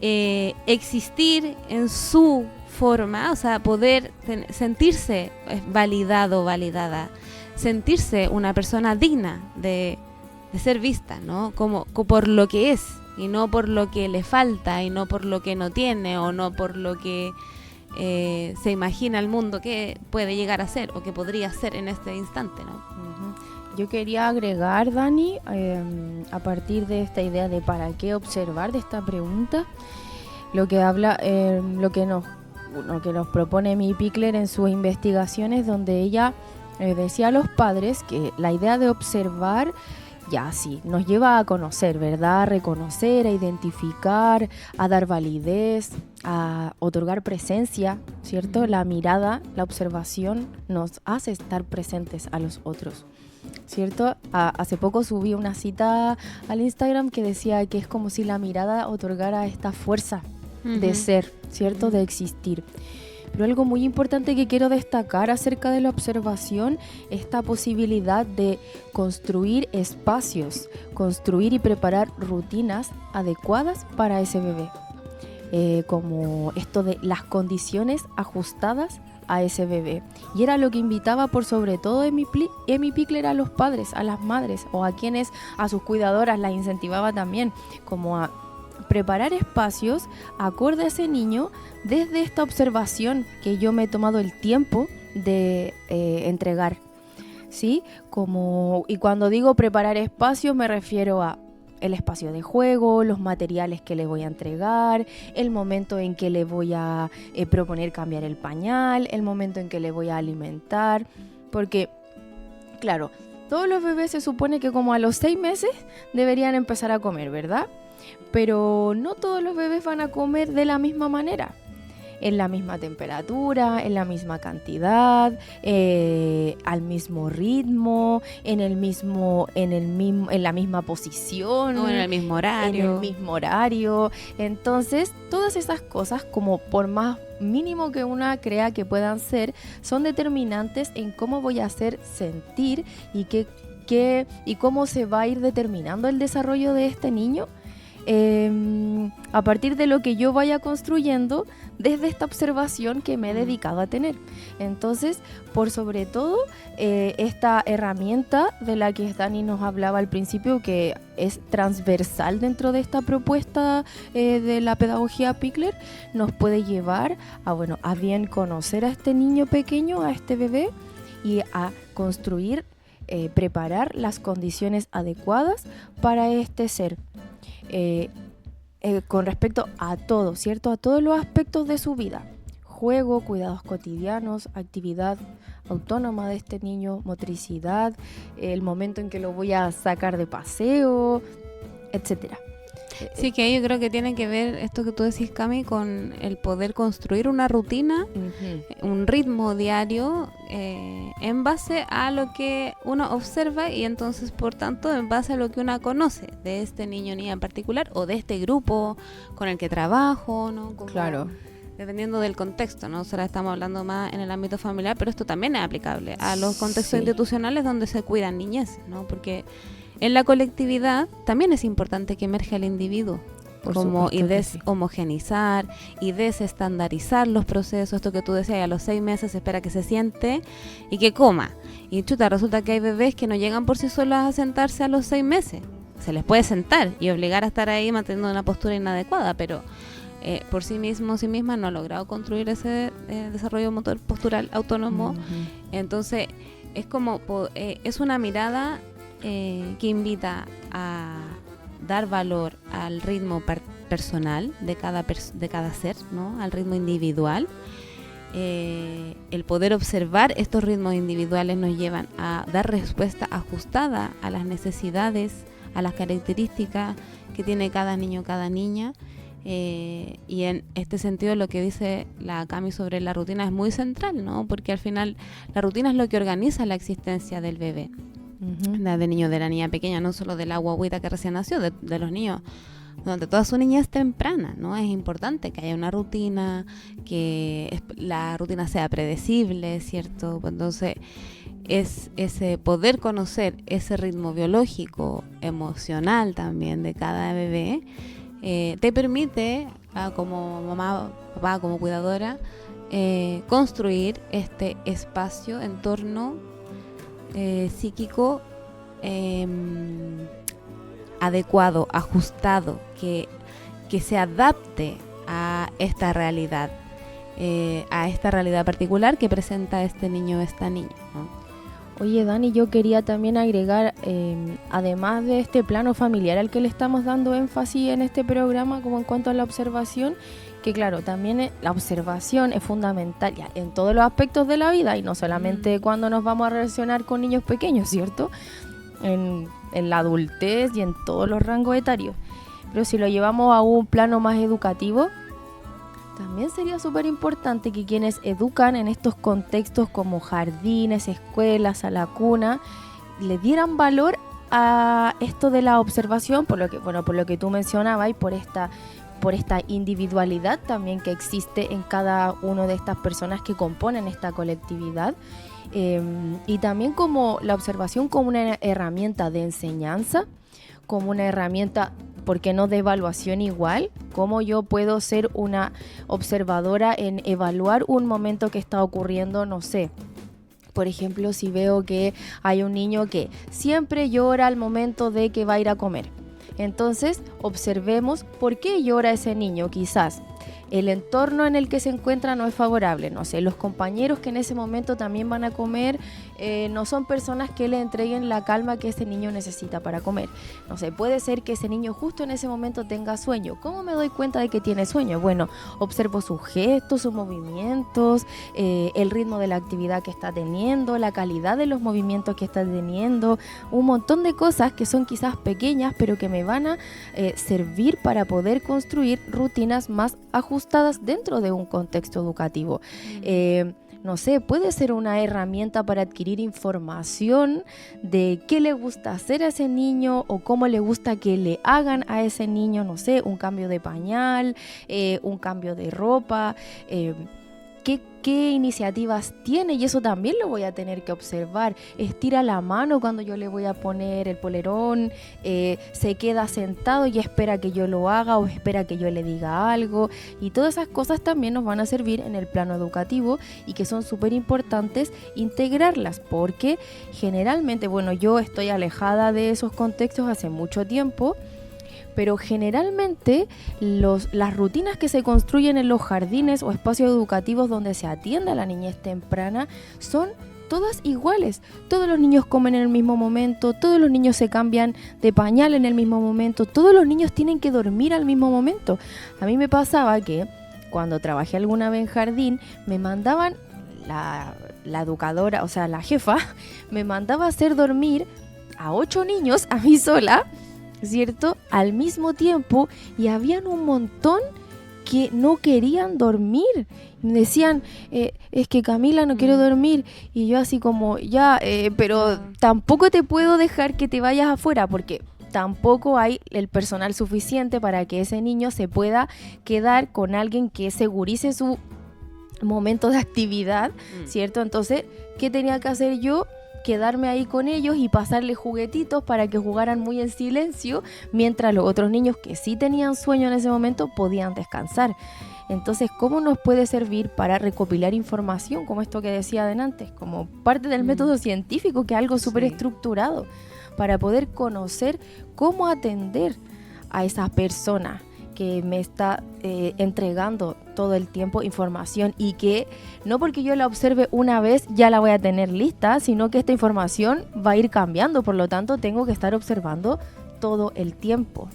Existir en su forma, o sea, poder sentirse validado, validada, sentirse una persona digna de ser vista, ¿no? Como por lo que es, y no por lo que le falta, y no por lo que no tiene, o no por lo que se imagina el mundo que puede llegar a ser o que podría ser en este instante, ¿no? Uh-huh. Yo quería agregar, Dani, a partir de esta idea de para qué observar, de esta pregunta, lo que habla, lo que nos propone Mi Pickler en sus investigaciones, donde ella decía a los padres que la idea de observar ya sí, nos lleva a conocer, ¿verdad? A reconocer, a identificar, a dar validez, a otorgar presencia, ¿cierto? La mirada, la observación nos hace estar presentes a los otros, ¿cierto? Hace poco subí una cita al Instagram que decía que es como si la mirada otorgara esta fuerza de ser, ¿cierto? De existir. Pero algo muy importante que quiero destacar acerca de la observación, esta posibilidad de construir espacios, construir y preparar rutinas adecuadas para ese bebé. Como esto de las condiciones ajustadas a ese bebé. Y era lo que invitaba por sobre todo Emi Pickler a los padres, a las madres o a quienes, a sus cuidadoras, las incentivaba también, como a preparar espacios acorde a ese niño desde esta observación que yo me he tomado el tiempo de entregar, ¿sí? Y cuando digo preparar espacios me refiero a el espacio de juego, los materiales que le voy a entregar, el momento en que le voy a proponer cambiar el pañal, el momento en que le voy a alimentar, porque, claro, todos los bebés se supone que como a los 6 meses deberían empezar a comer, ¿verdad? Pero no todos los bebés van a comer de la misma manera, en la misma temperatura, en la misma cantidad, al mismo ritmo, en la misma posición, o en el mismo horario. Entonces, todas esas cosas, como por más mínimo que una crea que puedan ser, son determinantes en cómo voy a hacer sentir y cómo se va a ir determinando el desarrollo de este niño. A partir de lo que yo vaya construyendo desde esta observación que me he dedicado a tener. Entonces, por sobre todo, esta herramienta de la que Dani nos hablaba al principio, que es transversal dentro de esta propuesta de la pedagogía Pickler, nos puede llevar a bien conocer a este niño pequeño, a este bebé, y a construir, preparar las condiciones adecuadas para este ser. Con respecto a todo, ¿cierto? A todos los aspectos de su vida. Juego, cuidados cotidianos, actividad autónoma de este niño, motricidad, el momento en que lo voy a sacar de paseo, etcétera. Sí, que yo creo que tiene que ver esto que tú decís, Cami, con el poder construir una rutina, un ritmo diario en base a lo que uno observa y entonces, por tanto, en base a lo que uno conoce de este niño o niña en particular o de este grupo con el que trabajo, ¿no? Como, claro. Dependiendo del contexto, ¿no? Ahora estamos hablando más en el ámbito familiar, pero esto también es aplicable a los contextos institucionales donde se cuidan niñez, ¿no? Porque en la colectividad también es importante que emerja el individuo, como y deshomogenizar y desestandarizar los procesos, esto que tú decías, a los 6 meses se espera que se siente y que coma. Y chuta, resulta que hay bebés que no llegan por sí solos a sentarse a los 6 meses. Se les puede sentar y obligar a estar ahí manteniendo una postura inadecuada, pero por sí mismo, sí misma no ha logrado construir ese desarrollo motor postural autónomo. Entonces, es como es una mirada que invita a dar valor al ritmo personal de cada ser, ¿no? Al ritmo individual. El poder observar estos ritmos individuales nos llevan a dar respuesta ajustada a las necesidades, a las características que tiene cada niño, cada niña. Y en este sentido lo que dice la Cami sobre la rutina es muy central, ¿no? Porque al final la rutina es lo que organiza la existencia del bebé, del niño, de la niña pequeña, no solo de la guaguita que recién nació, de los niños durante toda su niñez temprana, ¿no? Es importante que haya una rutina, que la rutina sea predecible, ¿cierto? Entonces es ese poder conocer ese ritmo biológico, emocional también de cada bebé, te permite, como mamá, papá, como cuidadora, construir este espacio, entorno psíquico adecuado, ajustado, que se adapte a esta realidad particular que presenta este niño o esta niña, ¿no? Oye, Dani, yo quería también agregar, además de este plano familiar al que le estamos dando énfasis en este programa, como en cuanto a la observación, que claro, también la observación es fundamental ya en todos los aspectos de la vida y no solamente cuando nos vamos a relacionar con niños pequeños, ¿cierto? En la adultez y en todos los rangos etarios. Pero si lo llevamos a un plano más educativo, también sería súper importante que quienes educan en estos contextos como jardines, escuelas, a la cuna, le dieran valor a esto de la observación, por lo que tú mencionabas y por esta individualidad también que existe en cada una de estas personas que componen esta colectividad. Y también como la observación como una herramienta de enseñanza, como una herramienta, ¿por qué no de evaluación igual? ¿Cómo yo puedo ser una observadora en evaluar un momento que está ocurriendo, no sé? Por ejemplo, si veo que hay un niño que siempre llora al momento de que va a ir a comer. Entonces, observemos por qué llora ese niño. Quizás el entorno en el que se encuentra no es favorable, no sé, los compañeros que en ese momento también van a comer no son personas que le entreguen la calma que ese niño necesita para comer. No sé, puede ser que ese niño justo en ese momento tenga sueño. ¿Cómo me doy cuenta de que tiene sueño? Bueno, observo sus gestos, sus movimientos, el ritmo de la actividad que está teniendo, la calidad de los movimientos que está teniendo, un montón de cosas que son quizás pequeñas, pero que me van a servir para poder construir rutinas más ajustadas dentro de un contexto educativo. No sé, puede ser una herramienta para adquirir información de qué le gusta hacer a ese niño o cómo le gusta que le hagan a ese niño, no sé, un cambio de pañal, un cambio de ropa, qué iniciativas tiene, y eso también lo voy a tener que observar. Estira la mano cuando yo le voy a poner el polerón, se queda sentado y espera que yo lo haga o espera que yo le diga algo, y todas esas cosas también nos van a servir en el plano educativo y que son súper importantes integrarlas, porque generalmente, bueno, yo estoy alejada de esos contextos hace mucho tiempo, pero generalmente las rutinas que se construyen en los jardines o espacios educativos donde se atiende a la niñez temprana son todas iguales. Todos los niños comen en el mismo momento, todos los niños se cambian de pañal en el mismo momento, todos los niños tienen que dormir al mismo momento. A mí me pasaba que cuando trabajé alguna vez en jardín, me mandaban la educadora, o sea, la jefa, me mandaba a hacer dormir a 8 niños a mí sola ¿cierto? Al mismo tiempo, y habían un montón que no querían dormir. Decían, es que Camila no quiero dormir. Y yo así como, ya, pero tampoco te puedo dejar que te vayas afuera, porque tampoco hay el personal suficiente para que ese niño se pueda quedar con alguien que segurice su momento de actividad, ¿cierto? Entonces, ¿qué tenía que hacer yo? Quedarme ahí con ellos y pasarles juguetitos para que jugaran muy en silencio, mientras los otros niños que sí tenían sueño en ese momento podían descansar. Entonces, ¿cómo nos puede servir para recopilar información, como esto que decía adelante, como parte del método científico, que es algo súper estructurado, para poder conocer cómo atender a esa persona que me está entregando todo el tiempo información, y que no porque yo la observe una vez ya la voy a tener lista, sino que esta información va a ir cambiando, por lo tanto tengo que estar observando todo el tiempo,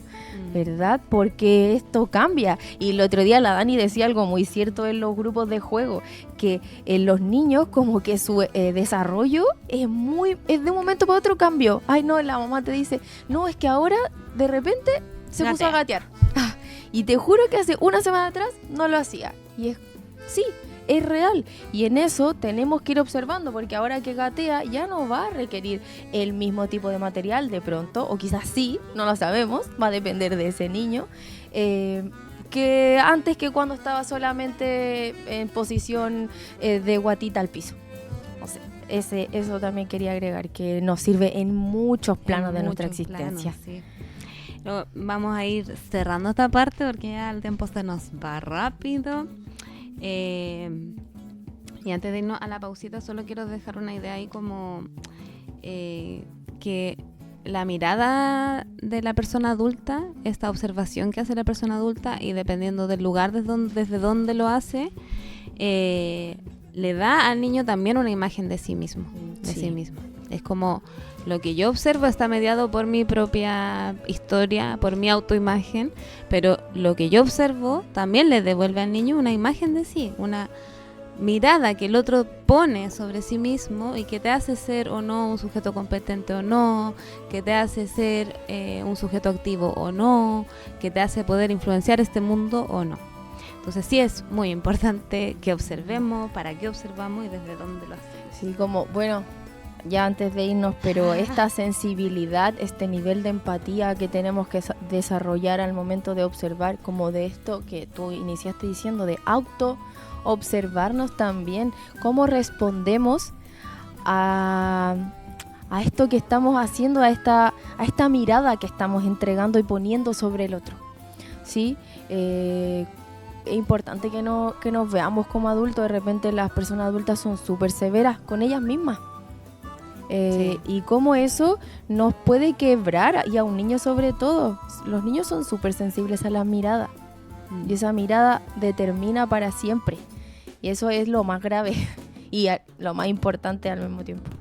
¿verdad? Porque esto cambia. Y el otro día la Dani decía algo muy cierto en los grupos de juego, que en los niños como que su desarrollo es de un momento para otro cambió. Ay no, la mamá te dice, no, es que ahora de repente se puso a gatear. Y te juro que hace una semana atrás no lo hacía. Y es real. Y en eso tenemos que ir observando, porque ahora que gatea ya no va a requerir el mismo tipo de material de pronto, o quizás sí, no lo sabemos, va a depender de ese niño, que antes, que cuando estaba solamente en posición de guatita al piso. O sea, eso también quería agregar, que nos sirve en muchos planos de nuestra existencia. Vamos a ir cerrando esta parte porque ya el tiempo se nos va rápido. Y antes de irnos a la pausita, solo quiero dejar una idea ahí, como que la mirada de la persona adulta, esta observación que hace la persona adulta, y dependiendo del lugar desde donde lo hace, le da al niño también una imagen de sí mismo. Sí mismo. Es como, lo que yo observo está mediado por mi propia historia, por mi autoimagen, pero lo que yo observo también le devuelve al niño una imagen de sí, una mirada que el otro pone sobre sí mismo, y que te hace ser o no un sujeto competente o no, que te hace ser un sujeto activo o no, que te hace poder influenciar este mundo o no. Entonces sí es muy importante que observemos, para qué observamos y desde dónde lo hacemos. Sí, como, bueno, ya antes de irnos, pero esta sensibilidad, este nivel de empatía que tenemos que desarrollar al momento de observar, como de esto que tú iniciaste diciendo, de auto-observarnos también, cómo respondemos a esto que estamos haciendo, a esta mirada que estamos entregando y poniendo sobre el otro, ¿sí? Es importante que nos veamos como adultos. De repente las personas adultas son súper severas con ellas mismas. Y cómo eso nos puede quebrar, y a un niño sobre todo. Los niños son súper sensibles a la mirada, y esa mirada determina para siempre, y eso es lo más grave y lo más importante al mismo tiempo.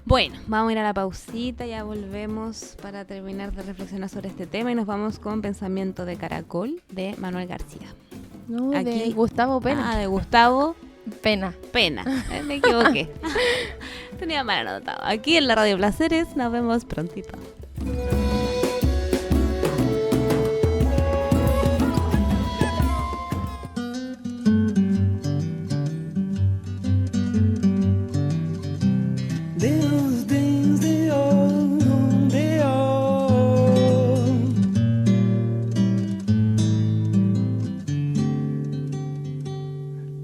Bueno, vamos a ir a la pausita, ya volvemos para terminar de reflexionar sobre este tema, y nos vamos con Pensamiento de Caracol de Manuel García. De Gustavo Pena. De Gustavo Pena. Me equivoqué. Tenía mal anotado. Aquí en la Radio Placeres, nos vemos prontito.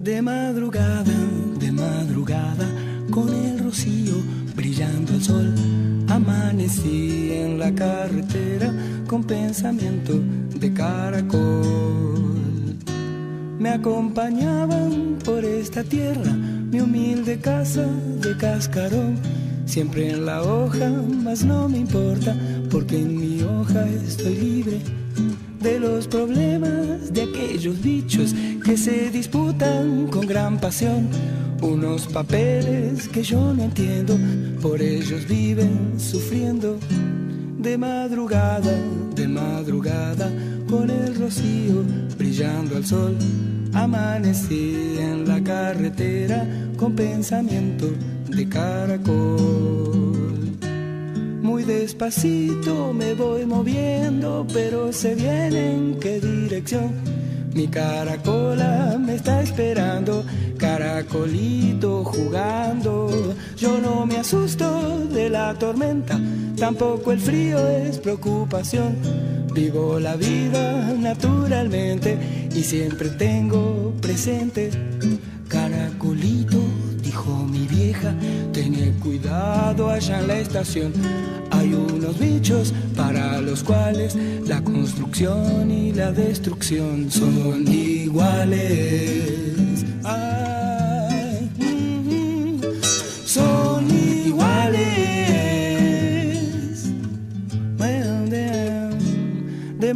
De madrugada, con el rocío brillando el sol, amanecí en la carretera con pensamiento de caracol. Me acompañaban por esta tierra mi humilde casa de cascarón, siempre en la hoja, mas no me importa, porque en mi hoja estoy libre de los problemas de aquellos bichos que se disputan con gran pasión unos papeles que yo no entiendo, por ellos viven sufriendo. De madrugada, con el rocío brillando al sol, amanecí en la carretera con pensamiento de caracol. Muy despacito me voy moviendo, pero sé bien en qué dirección. Mi caracola me está esperando, caracolito jugando. Yo no me asusto de la tormenta, tampoco el frío es preocupación. Vivo la vida naturalmente y siempre tengo presente. Caracolito, dijo mi vieja, tené cuidado allá en la estación. Hay unos bichos para los cuales la construcción y la destrucción son iguales. Ay, son iguales. De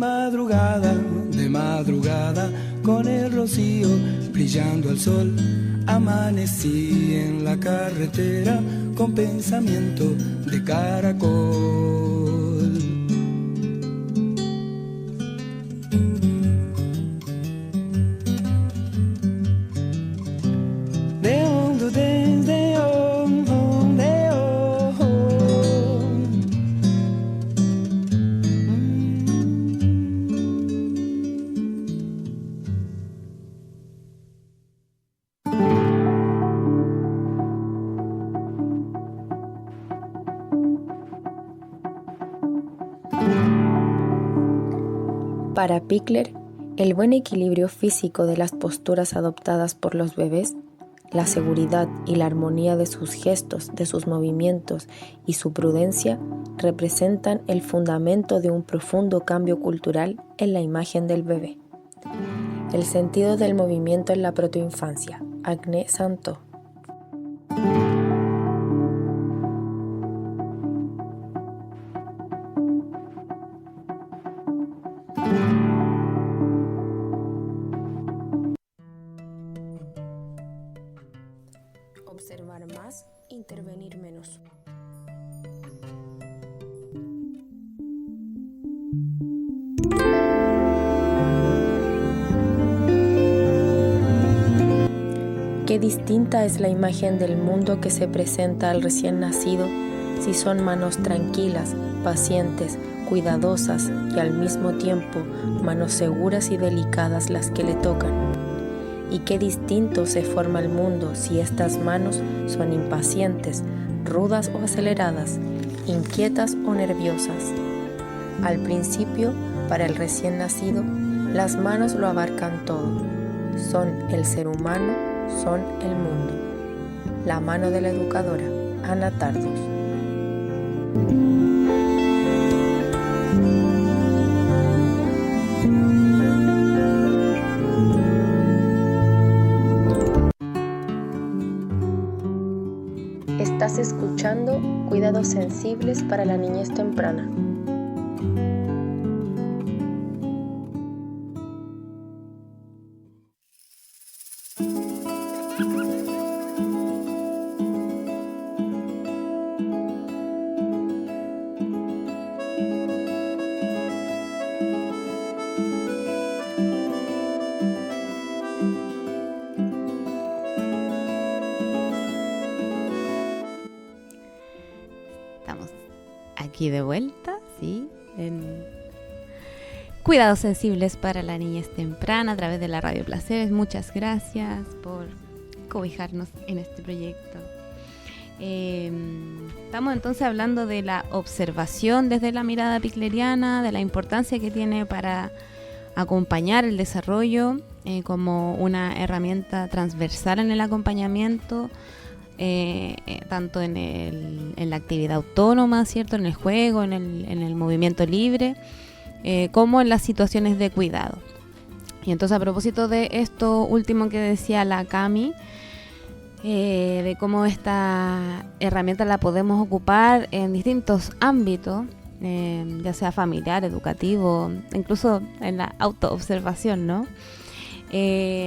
madrugada, con el rocío brillando al sol, amanecí en la carretera con pensamiento de caracol. De hondo desde hondo, de ojo. Para Pickler, el buen equilibrio físico de las posturas adoptadas por los bebés, la seguridad y la armonía de sus gestos, de sus movimientos y su prudencia representan el fundamento de un profundo cambio cultural en la imagen del bebé. El sentido del movimiento en la protoinfancia, Agne Santo. Observar más, intervenir menos. Qué distinta es la imagen del mundo que se presenta al recién nacido si son manos tranquilas, pacientes, cuidadosas y al mismo tiempo manos seguras y delicadas las que le tocan. Y qué distinto se forma el mundo si estas manos son impacientes, rudas o aceleradas, inquietas o nerviosas. Al principio, para el recién nacido, las manos lo abarcan todo. Son el ser humano, son el mundo. La mano de la educadora, Ana Tardos. Estás escuchando Cuidados Sensibles para la Niñez Temprana. Aquí de vuelta, sí, en Cuidados Sensibles para la Niñez Temprana a través de la Radio Placeres. Muchas gracias por cobijarnos en este proyecto. Estamos entonces hablando de la observación desde la mirada picleriana, de la importancia que tiene para acompañar el desarrollo como una herramienta transversal en el acompañamiento, tanto en la actividad autónoma, ¿cierto? En el juego, en el movimiento libre, como en las situaciones de cuidado. Y entonces, a propósito de esto último que decía la Cami, de cómo esta herramienta la podemos ocupar en distintos ámbitos, ya sea familiar, educativo, incluso en la autoobservación, ¿no?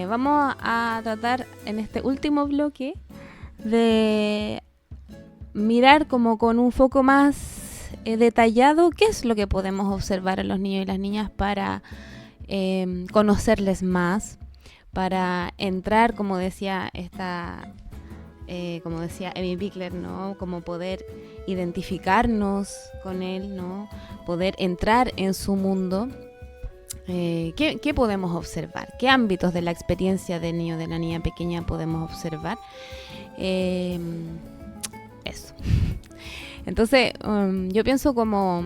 Vamos a tratar en este último bloque de mirar como con un foco más detallado qué es lo que podemos observar en los niños y las niñas para conocerles más, para entrar, como decía esta como decía Amy Pickler, ¿no? Como poder identificarnos con él, ¿no? Poder entrar en su mundo. ¿Qué podemos observar? ¿Qué ámbitos de la experiencia del niño o de la niña pequeña podemos observar? Eso. Entonces, yo pienso como,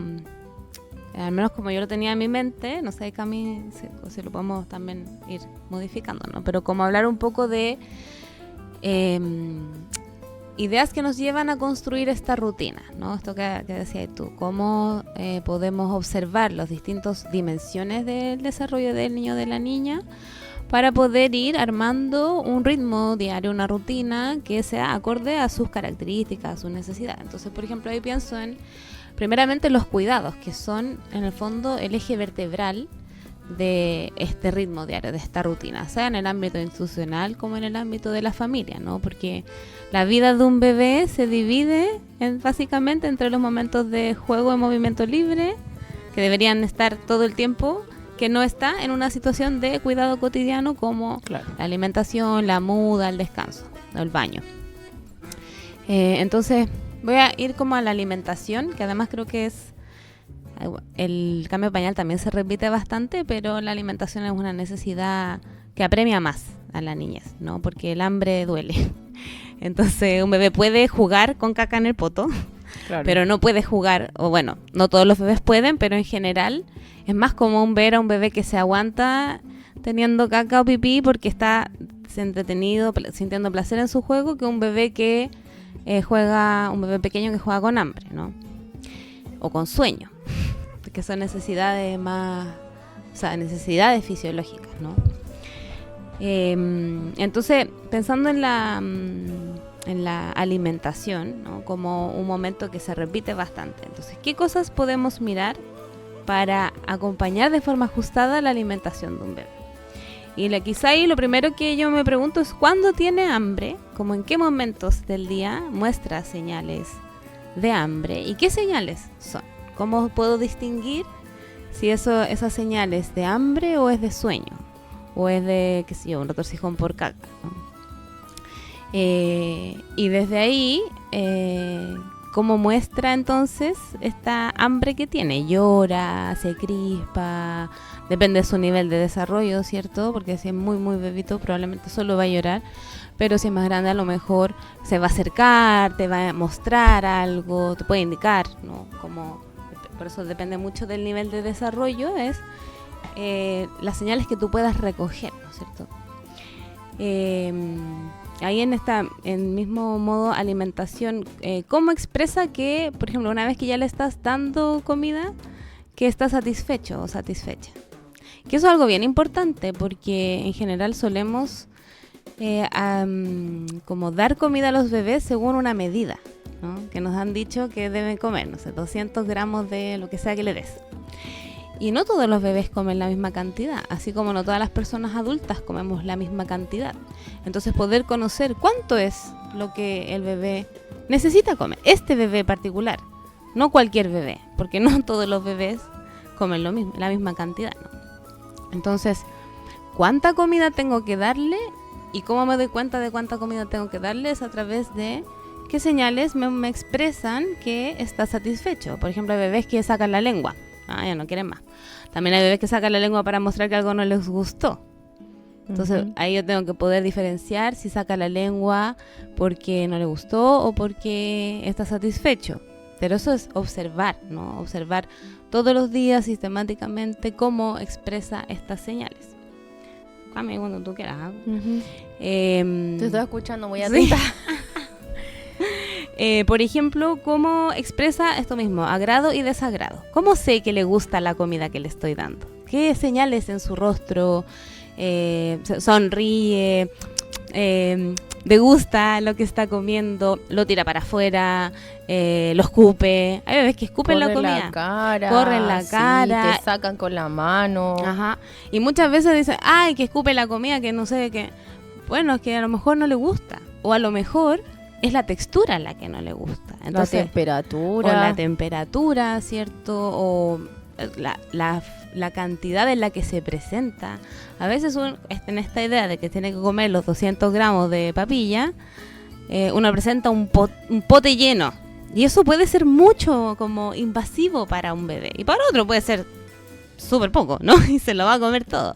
al menos como yo lo tenía en mi mente, no sé, Cami, si lo podemos también ir modificando, ¿no? Pero como hablar un poco de ideas que nos llevan a construir esta rutina, ¿no? Esto que decías tú, cómo podemos observar las distintas dimensiones del desarrollo del niño o de la niña para poder ir armando un ritmo diario, una rutina que sea acorde a sus características, a sus necesidades. Entonces, por ejemplo, ahí pienso en, primeramente, los cuidados, que son, en el fondo, el eje vertebral de este ritmo diario, de esta rutina, sea en el ámbito institucional como en el ámbito de la familia, ¿no? Porque la vida de un bebé se divide básicamente entre los momentos de juego y movimiento libre, que deberían estar todo el tiempo, que no está en una situación de cuidado cotidiano como la alimentación, la muda, el descanso, el baño. Entonces voy a ir como a la alimentación, que además creo que es el cambio de pañal también se repite bastante, pero la alimentación es una necesidad que apremia más a la niñez, ¿no? Porque el hambre duele. Entonces un bebé puede jugar con caca en el poto, pero no puede jugar, o bueno, no todos los bebés pueden, pero en general es más común ver a un bebé que se aguanta teniendo caca o pipí porque está entretenido, sintiendo placer en su juego, que un bebé que un bebé pequeño que juega con hambre, ¿no? O con sueño, que son necesidades más, o sea, necesidades fisiológicas, ¿no? Entonces, pensando en la alimentación, ¿no? Como un momento que se repite bastante. Entonces, ¿qué cosas podemos mirar para acompañar de forma ajustada la alimentación de un bebé? Y quizá ahí lo primero que yo me pregunto es ¿cuándo tiene hambre? Como en qué momentos del día muestra señales de hambre y qué señales son. ¿Cómo puedo distinguir si esas señales de hambre o es de sueño? O es de, qué sé yo, un retorcijón por caca, ¿no? Y desde ahí, ¿cómo muestra entonces esta hambre que tiene? Llora, se crispa, depende de su nivel de desarrollo, ¿cierto? Porque si es muy, muy bebito probablemente solo va a llorar, pero si es más grande a lo mejor se va a acercar, te va a mostrar algo, te puede indicar, ¿no? Por eso depende mucho del nivel de desarrollo, es las señales que tú puedas recoger, ¿no es cierto? Ahí en mismo modo alimentación, ¿cómo expresa que, por ejemplo, una vez que ya le estás dando comida, que está satisfecho o satisfecha? Que eso es algo bien importante porque en general solemos como dar comida a los bebés según una medida, ¿no? Que nos han dicho que deben comer, no sé, 200 gramos de lo que sea que le des. Y no todos los bebés comen la misma cantidad, así como no todas las personas adultas comemos la misma cantidad. Entonces poder conocer cuánto es lo que el bebé necesita comer, este bebé particular, no cualquier bebé, porque no todos los bebés comen lo mismo, la misma cantidad, ¿no? Entonces, ¿cuánta comida tengo que darle? Y cómo me doy cuenta de cuánta comida tengo que darle es a través de qué señales me expresan que está satisfecho. Por ejemplo, hay bebés que sacan la lengua. Ya no quieren más. También hay bebés que sacan la lengua para mostrar que algo no les gustó. Entonces, ahí yo tengo que poder diferenciar si saca la lengua porque no le gustó o porque está satisfecho. Pero eso es observar, ¿no? Observar todos los días sistemáticamente cómo expresa estas señales. Cami, cuando tú quieras. Te estoy escuchando muy atenta. Por ejemplo, ¿cómo expresa esto mismo? Agrado y desagrado. ¿Cómo sé que le gusta la comida que le estoy dando? ¿Qué señales en su rostro? Sonríe, le gusta lo que está comiendo, lo tira para afuera, lo escupe. Hay bebés que escupen la comida. Corren la cara. Te sacan con la mano. Ajá. Y muchas veces dicen, ay, que escupe la comida, que no sé qué. Bueno, es que a lo mejor no le gusta. O a lo mejor es la textura la que no le gusta. Entonces, la temperatura. O la temperatura, ¿cierto? O la cantidad en la que se presenta. A veces en esta idea de que tiene que comer los 200 gramos de papilla, uno presenta un pote lleno. Y eso puede ser mucho como invasivo para un bebé. Y para otro puede ser súper poco, ¿no? Y se lo va a comer todo.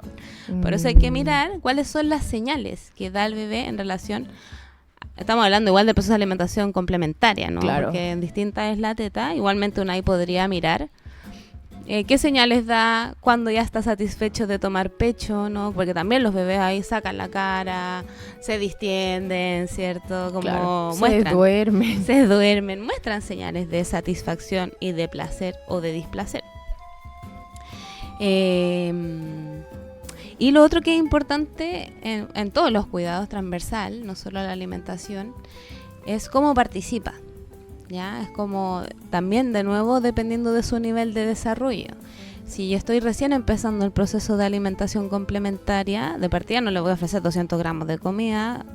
Por eso hay que mirar cuáles son las señales que da el bebé en relación. Estamos hablando igual de procesos de alimentación complementaria, ¿no? Claro. Porque distinta es la teta. Igualmente uno ahí podría mirar qué señales da cuando ya está satisfecho de tomar pecho, ¿no? Porque también los bebés ahí sacan la cara, se distienden, ¿cierto? Como Claro, muestran, se duermen. muestran señales de satisfacción y de placer o de displacer. Y lo otro que es importante en todos los cuidados transversal, no solo la alimentación, es cómo participa. ¿Ya? Es como también de nuevo dependiendo de su nivel de desarrollo. Si yo estoy recién empezando el proceso de alimentación complementaria, de partida no le voy a ofrecer 200 gramos de comida.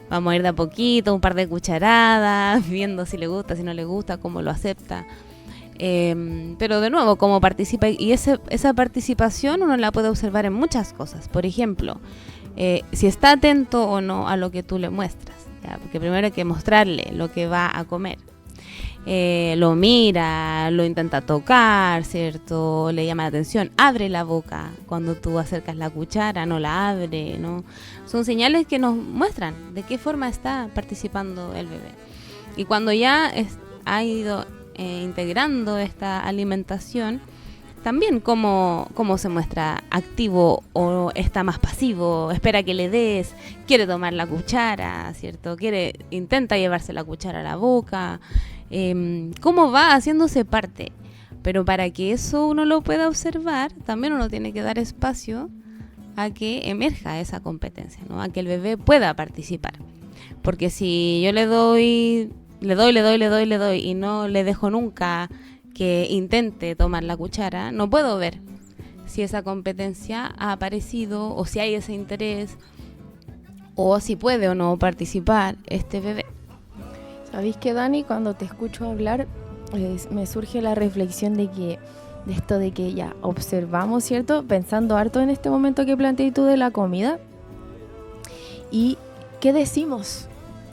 Vamos a ir de a poquito, un par de cucharadas, viendo si le gusta, si no le gusta, cómo lo acepta. Pero de nuevo, cómo participa. Y esa participación uno la puede observar en muchas cosas. Por ejemplo, si está atento o no a lo que tú le muestras. ¿Ya? Porque primero hay que mostrarle lo que va a comer. Lo mira, lo intenta tocar, ¿cierto? Le llama la atención, abre la boca cuando tú acercas la cuchara, no la abre, ¿no? Son señales que nos muestran de qué forma está participando el bebé. Y cuando ya ha ido integrando esta alimentación, también cómo se muestra activo o está más pasivo, espera que le des, quiere tomar la cuchara, ¿cierto? Intenta llevarse la cuchara a la boca, cómo va haciéndose parte. Pero para que eso uno lo pueda observar, también uno tiene que dar espacio a que emerja esa competencia, ¿no? A que el bebé pueda participar. Porque si yo le doy y no le dejo nunca que intente tomar la cuchara, no puedo ver si esa competencia ha aparecido o si hay ese interés o si puede o no participar este bebé. ¿Sabéis que, Dani? Cuando te escucho hablar, me surge la reflexión de esto de que ya observamos, ¿cierto? Pensando harto en este momento que planteé tú de la comida. ¿Y qué decimos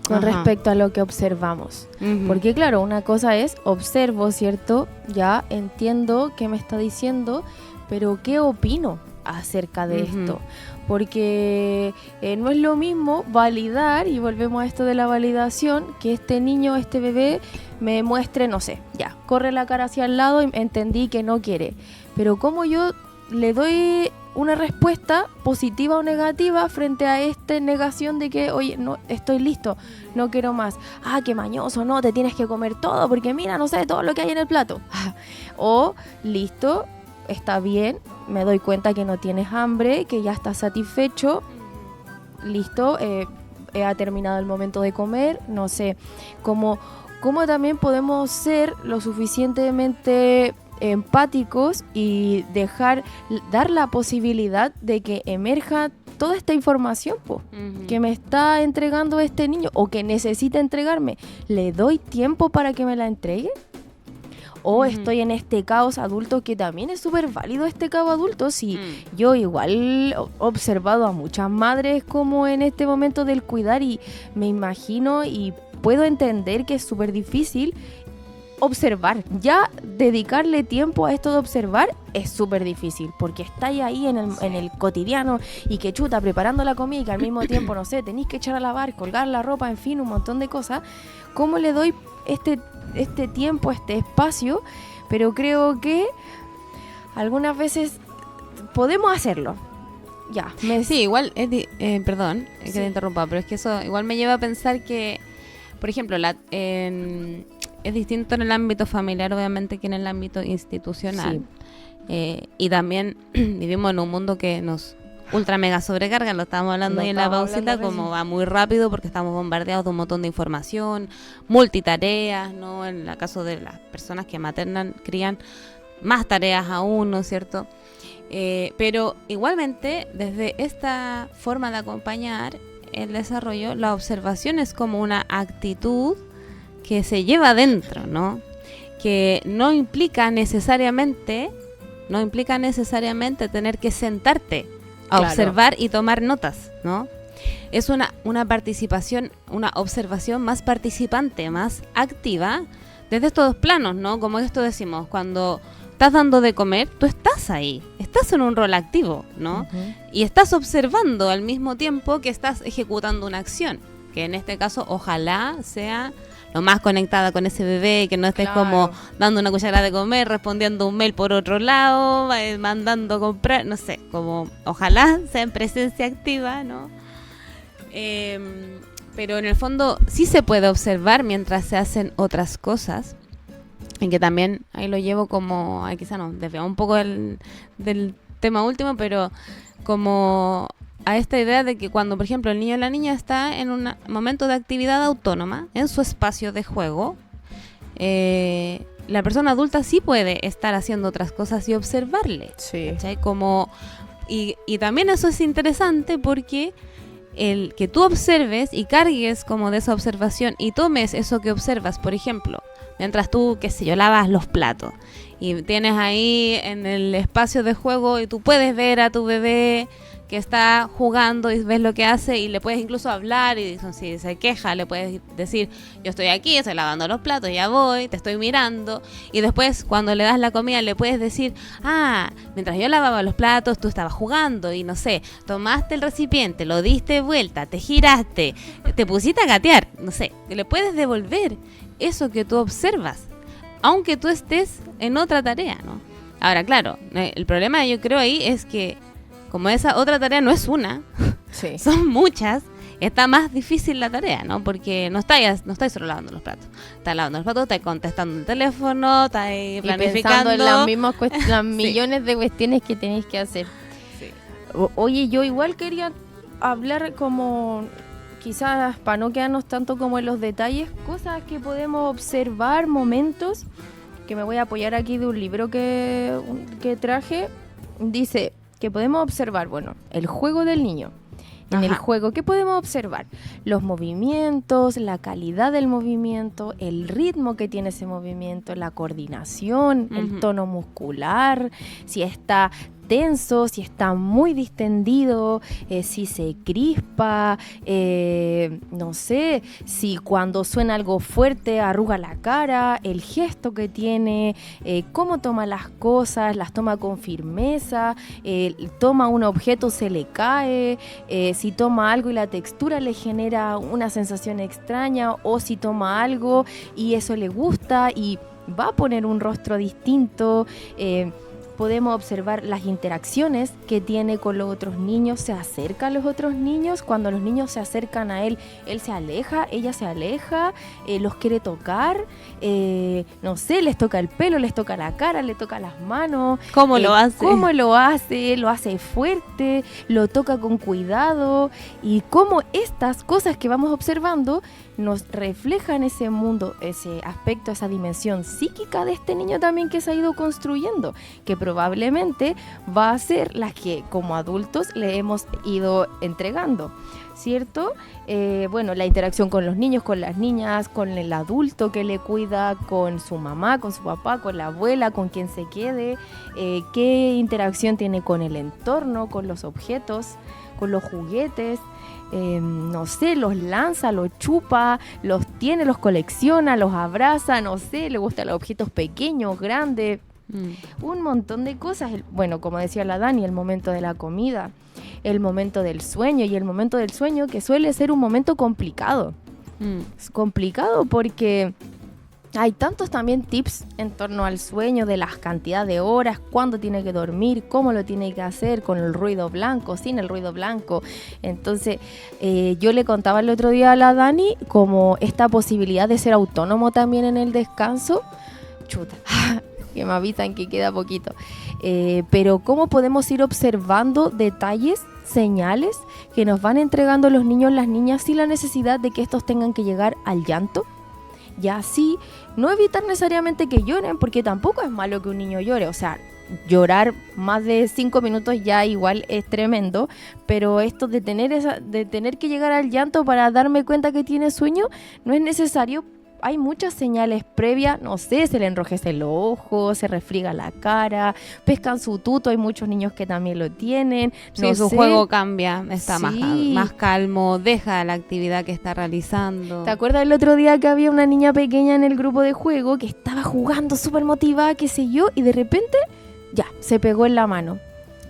con respecto a lo que observamos? Porque claro, una cosa es observo, ¿cierto? Ya entiendo qué me está diciendo, pero ¿qué opino acerca de esto? Porque no es lo mismo validar, y volvemos a esto de la validación, que este niño, este bebé me muestre, no sé, ya, corre la cara hacia el lado y entendí que no quiere. Pero ¿cómo yo le doy una respuesta positiva o negativa frente a esta negación de que, oye, no estoy listo, no quiero más? Ah, qué mañoso, no, te tienes que comer todo porque mira, no sé, todo lo que hay en el plato. O, listo, está bien, me doy cuenta que no tienes hambre, que ya estás satisfecho, listo, ha terminado el momento de comer, no sé, cómo también podemos ser lo suficientemente empáticos y dar la posibilidad de que emerja toda esta información que me está entregando este niño o que necesita entregarme. ¿Le doy tiempo para que me la entregue? ¿O estoy en este caos adulto, que también es súper válido este caos adulto? Si yo igual he observado a muchas madres como en este momento del cuidar, y me imagino y puedo entender que es súper difícil observar. Ya dedicarle tiempo a esto de observar es súper difícil, porque estáis ahí en el cotidiano, y que chuta, preparando la comida, y que al mismo tiempo, no sé, tenéis que echar a lavar, colgar la ropa, en fin, un montón de cosas. ¿Cómo le doy este tiempo, este espacio? Pero creo que algunas veces podemos hacerlo. Ya. Sí, igual, perdón, que te interrumpa, pero es que eso igual me lleva a pensar que, por ejemplo, es distinto en el ámbito familiar, obviamente, que en el ámbito institucional. Sí. Y también vivimos en un mundo que nos ultra mega sobrecarga, lo estábamos hablando ahí en la pausita, como va muy rápido porque estamos bombardeados de un montón de información, multitareas, ¿no? En el caso de las personas que maternan, crían más tareas aún, ¿no es cierto? Pero igualmente, desde esta forma de acompañar el desarrollo, la observación es como una actitud que se lleva adentro, ¿no? Que no implica necesariamente tener que sentarte a observar y tomar notas, ¿no? es una participación, una observación más participante, más activa, desde estos dos planos, ¿no? Como esto decimos, cuando estás dando de comer, tú estás ahí, estás en un rol activo, ¿no? Y estás observando al mismo tiempo que estás ejecutando una acción, que en este caso ojalá sea lo más conectada con ese bebé, que no estés como dando una cucharada de comer, respondiendo un mail por otro lado, mandando a comprar, no sé, como ojalá sea en presencia activa, ¿no? Pero en el fondo sí se puede observar mientras se hacen otras cosas, en que también ahí lo llevo como, quizá no, desviamos un poco del tema último, pero como a esta idea de que cuando, por ejemplo, el niño o la niña está en un momento de actividad autónoma, en su espacio de juego, la persona adulta sí puede estar haciendo otras cosas y observarle. Sí. ¿Cachai? Como, y también eso es interesante porque el que tú observes y cargues como de esa observación y tomes eso que observas, por ejemplo, mientras tú, qué sé yo, lavas los platos y tienes ahí en el espacio de juego y tú puedes ver a tu bebé que está jugando y ves lo que hace y le puedes incluso hablar y si se queja le puedes decir, yo estoy aquí, estoy lavando los platos, ya voy, te estoy mirando, y después cuando le das la comida le puedes decir, mientras yo lavaba los platos tú estabas jugando y no sé, tomaste el recipiente, lo diste vuelta, te giraste, te pusiste a gatear, no sé, le puedes devolver eso que tú observas, aunque tú estés en otra tarea, ¿no? Ahora, claro, el problema yo creo ahí es que como esa otra tarea no es una, son muchas, está más difícil la tarea, ¿no? Porque no estáis solo lavando los platos. Estás lavando los platos, estás contestando el teléfono, estás planificando. Y pensando en las millones de cuestiones que tenéis que hacer. Sí. Oye, yo igual quería hablar como, quizás para no quedarnos tanto como en los detalles, cosas que podemos observar, momentos, que me voy a apoyar aquí de un libro que traje. Dice que podemos observar, el juego del niño. En el juego, ¿qué podemos observar? Los movimientos, la calidad del movimiento, el ritmo que tiene ese movimiento, la coordinación, el tono muscular, si está tenso, si está muy distendido, si se crispa, no sé, si cuando suena algo fuerte arruga la cara, el gesto que tiene, cómo toma las cosas, las toma con firmeza, toma un objeto, se le cae, si toma algo y la textura le genera una sensación extraña, o si toma algo y eso le gusta y va a poner un rostro distinto. Podemos observar las interacciones que tiene con los otros niños, se acerca a los otros niños, cuando los niños se acercan a él se aleja, ella se aleja, los quiere tocar, no sé, les toca el pelo, les toca la cara, le toca las manos. ¿Cómo lo hace? ¿Cómo lo hace? Lo hace fuerte, lo toca con cuidado, y cómo estas cosas que vamos observando nos reflejan ese mundo, ese aspecto, esa dimensión psíquica de este niño también que se ha ido construyendo, que probablemente va a ser la que como adultos le hemos ido entregando, ¿cierto? La interacción con los niños, con las niñas, con el adulto que le cuida, con su mamá, con su papá, con la abuela, con quien se quede, qué interacción tiene con el entorno, con los objetos, con los juguetes. No sé, los lanza, los chupa, los tiene, los colecciona, los abraza, no sé, le gustan los objetos pequeños, grandes, un montón de cosas. Como decía la Dani, el momento de la comida, el momento del sueño, y el momento del sueño que suele ser un momento complicado. Es complicado porque hay tantos también tips en torno al sueño, de las cantidades de horas, cuándo tiene que dormir, cómo lo tiene que hacer, con el ruido blanco, sin el ruido blanco. Entonces, yo le contaba el otro día a la Dani como esta posibilidad de ser autónomo también en el descanso. Chuta, que me avisan que queda poquito. Pero cómo podemos ir observando detalles, señales que nos van entregando los niños, las niñas, sin la necesidad de que estos tengan que llegar al llanto. Ya así, no evitar necesariamente que lloren, porque tampoco es malo que un niño llore. O sea, llorar más de 5 minutos ya igual es tremendo, pero esto de tener que llegar al llanto para darme cuenta que tiene sueño no es necesario, hay muchas señales previas, no sé, se le enrojece el ojo, se refriega la cara, pescan su tuto, hay muchos niños que también lo tienen. Sí, su juego cambia, está más calmo, deja la actividad que está realizando. ¿Te acuerdas el otro día que había una niña pequeña en el grupo de juego que estaba jugando súper motivada, qué sé yo, y de repente, ya, se pegó en la mano?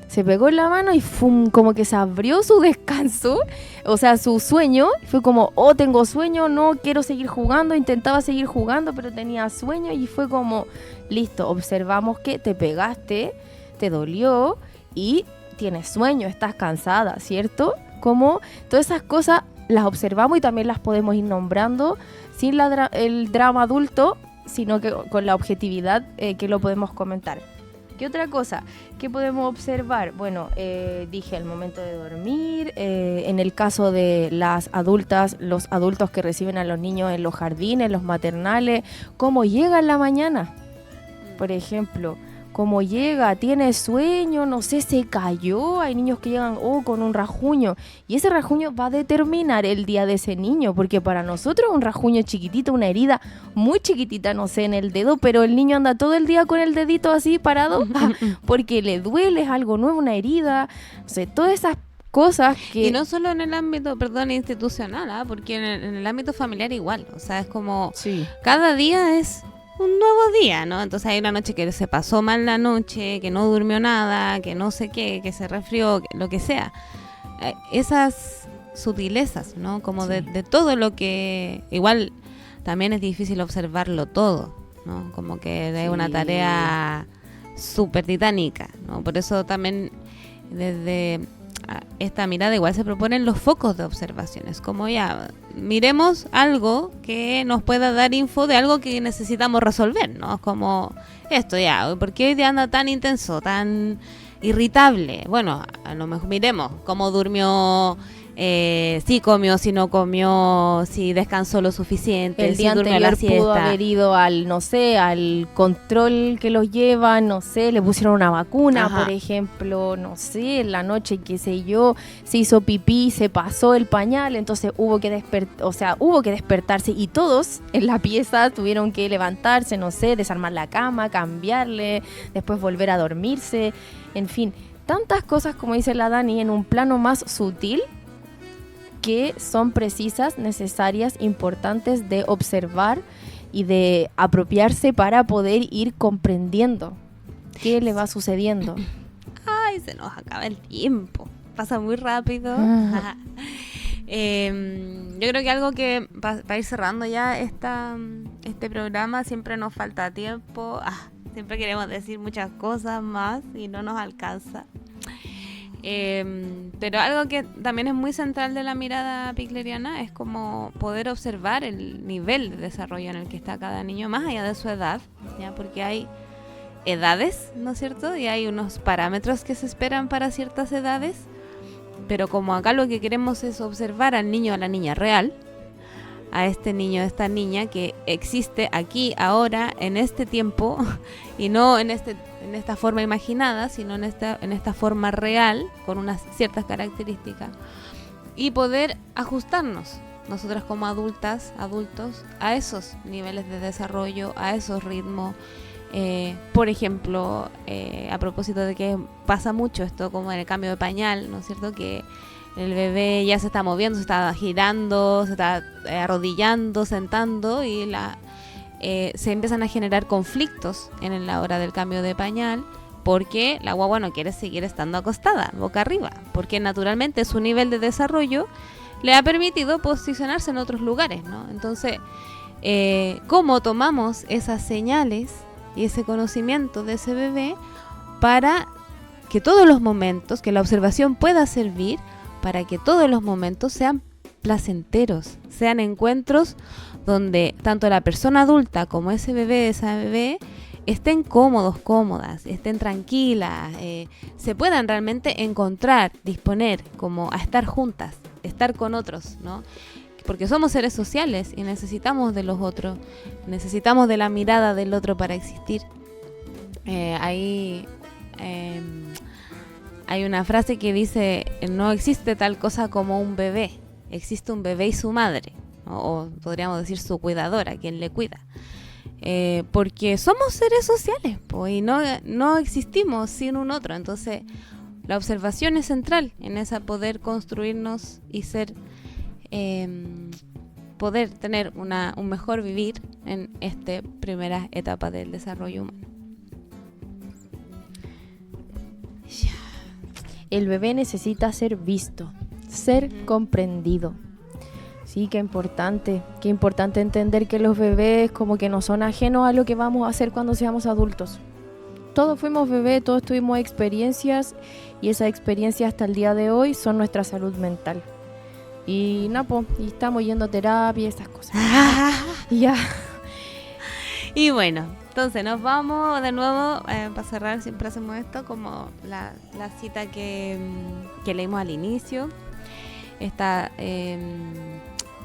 Se pegó en la mano y ¡fum! Como que se abrió su descanso, o sea, su sueño. Fue como, oh, tengo sueño, no quiero seguir jugando. Intentaba seguir jugando, pero tenía sueño y fue como, listo, observamos que te pegaste, te dolió y tienes sueño, estás cansada, ¿cierto? Como todas esas cosas las observamos y también las podemos ir nombrando sin el drama adulto, sino que con la objetividad que lo podemos comentar. ¿Qué otra cosa? ¿Qué podemos observar? Bueno, dije el momento de dormir, en el caso de las adultas, los adultos que reciben a los niños en los jardines, los maternales, cómo llega en la mañana, por ejemplo, cómo llega, tiene sueño, no sé, se cayó, hay niños que llegan con un rajuño, y ese rajuño va a determinar el día de ese niño, porque para nosotros un rajuño chiquitito, una herida muy chiquitita, no sé, en el dedo, pero el niño anda todo el día con el dedito así parado, porque le duele, es algo nuevo, una herida, no sé, todas esas cosas que... Y no solo en el ámbito, institucional, porque en el ámbito familiar igual, o sea, es como cada día es un nuevo día, ¿no? Entonces hay una noche que se pasó mal la noche, que no durmió nada, que no sé qué, que se resfrió, lo que sea. Esas sutilezas, ¿no? Como de todo lo que... Igual también es difícil observarlo todo, ¿no? Como que es una tarea súper titánica, ¿no? Por eso también desde esta mirada igual se proponen los focos de observaciones, como ya miremos algo que nos pueda dar info de algo que necesitamos resolver, ¿no? Como esto ya, ¿por qué hoy día anda tan intenso, tan irritable? Bueno, a lo mejor miremos cómo durmió, si comió, si no comió, si descansó lo suficiente, el si día durmió la anterior pudo siesta. haber ido al, no sé, al control que los llevan, no sé, le pusieron una vacuna, por ejemplo, no sé, en la noche, qué sé yo, se hizo pipí, se pasó el pañal, entonces hubo que despertarse y todos en la pieza tuvieron que levantarse, no sé, desarmar la cama, cambiarle, después volver a dormirse, en fin, tantas cosas, como dice la Dani, en un plano más sutil, que son precisas, necesarias, importantes de observar y de apropiarse para poder ir comprendiendo qué le va sucediendo. Ay, se nos acaba el tiempo, pasa muy rápido. Yo creo que algo que para ir cerrando ya este programa, siempre nos falta tiempo, siempre queremos decir muchas cosas más y no nos alcanza. Pero algo que también es muy central de la mirada pigleriana es como poder observar el nivel de desarrollo en el que está cada niño, más allá de su edad, ¿ya? Porque hay edades, ¿no es cierto? Y hay unos parámetros que se esperan para ciertas edades, pero como acá lo que queremos es observar al niño, a la niña real, a este niño, a esta niña que existe aquí, ahora, en este tiempo, y no en esta forma imaginada, sino en esta forma real, con unas ciertas características, y poder ajustarnos, nosotras como adultos, a esos niveles de desarrollo, a esos ritmos. Por ejemplo, a propósito de que pasa mucho esto, como en el cambio de pañal, ¿no es cierto?, que el bebé ya se está moviendo, se está girando, se está arrodillando, sentando, y se empiezan a generar conflictos en la hora del cambio de pañal, porque la guagua no quiere seguir estando acostada, boca arriba, porque naturalmente su nivel de desarrollo le ha permitido posicionarse en otros lugares, ¿no? Entonces, ¿cómo tomamos esas señales y ese conocimiento de ese bebé para que todos los momentos, que la observación pueda servir para que todos los momentos sean placenteros, sean encuentros donde tanto la persona adulta como ese bebé, esa bebé, estén cómodos, cómodas, estén tranquilas, se puedan realmente encontrar, disponer como a estar juntas, estar con otros, ¿no? Porque somos seres sociales y necesitamos de los otros, necesitamos de la mirada del otro para existir. Hay una frase que dice: no existe tal cosa como un bebé, existe un bebé y su madre, o podríamos decir su cuidadora, quien le cuida. Porque somos seres sociales, pues, y no existimos sin un otro. Entonces, la observación es central en esa poder construirnos y ser, poder tener un mejor vivir en esta primera etapa del desarrollo humano. El bebé necesita ser visto, ser comprendido. Sí, qué importante entender que los bebés como que no son ajenos a lo que vamos a hacer cuando seamos adultos. Todos fuimos bebés, todos tuvimos experiencias y esas experiencias hasta el día de hoy son nuestra salud mental. Y y estamos yendo a terapia y esas cosas. Ya. Y bueno, entonces nos vamos de nuevo, para cerrar siempre hacemos esto, como la cita que leímos al inicio. Esta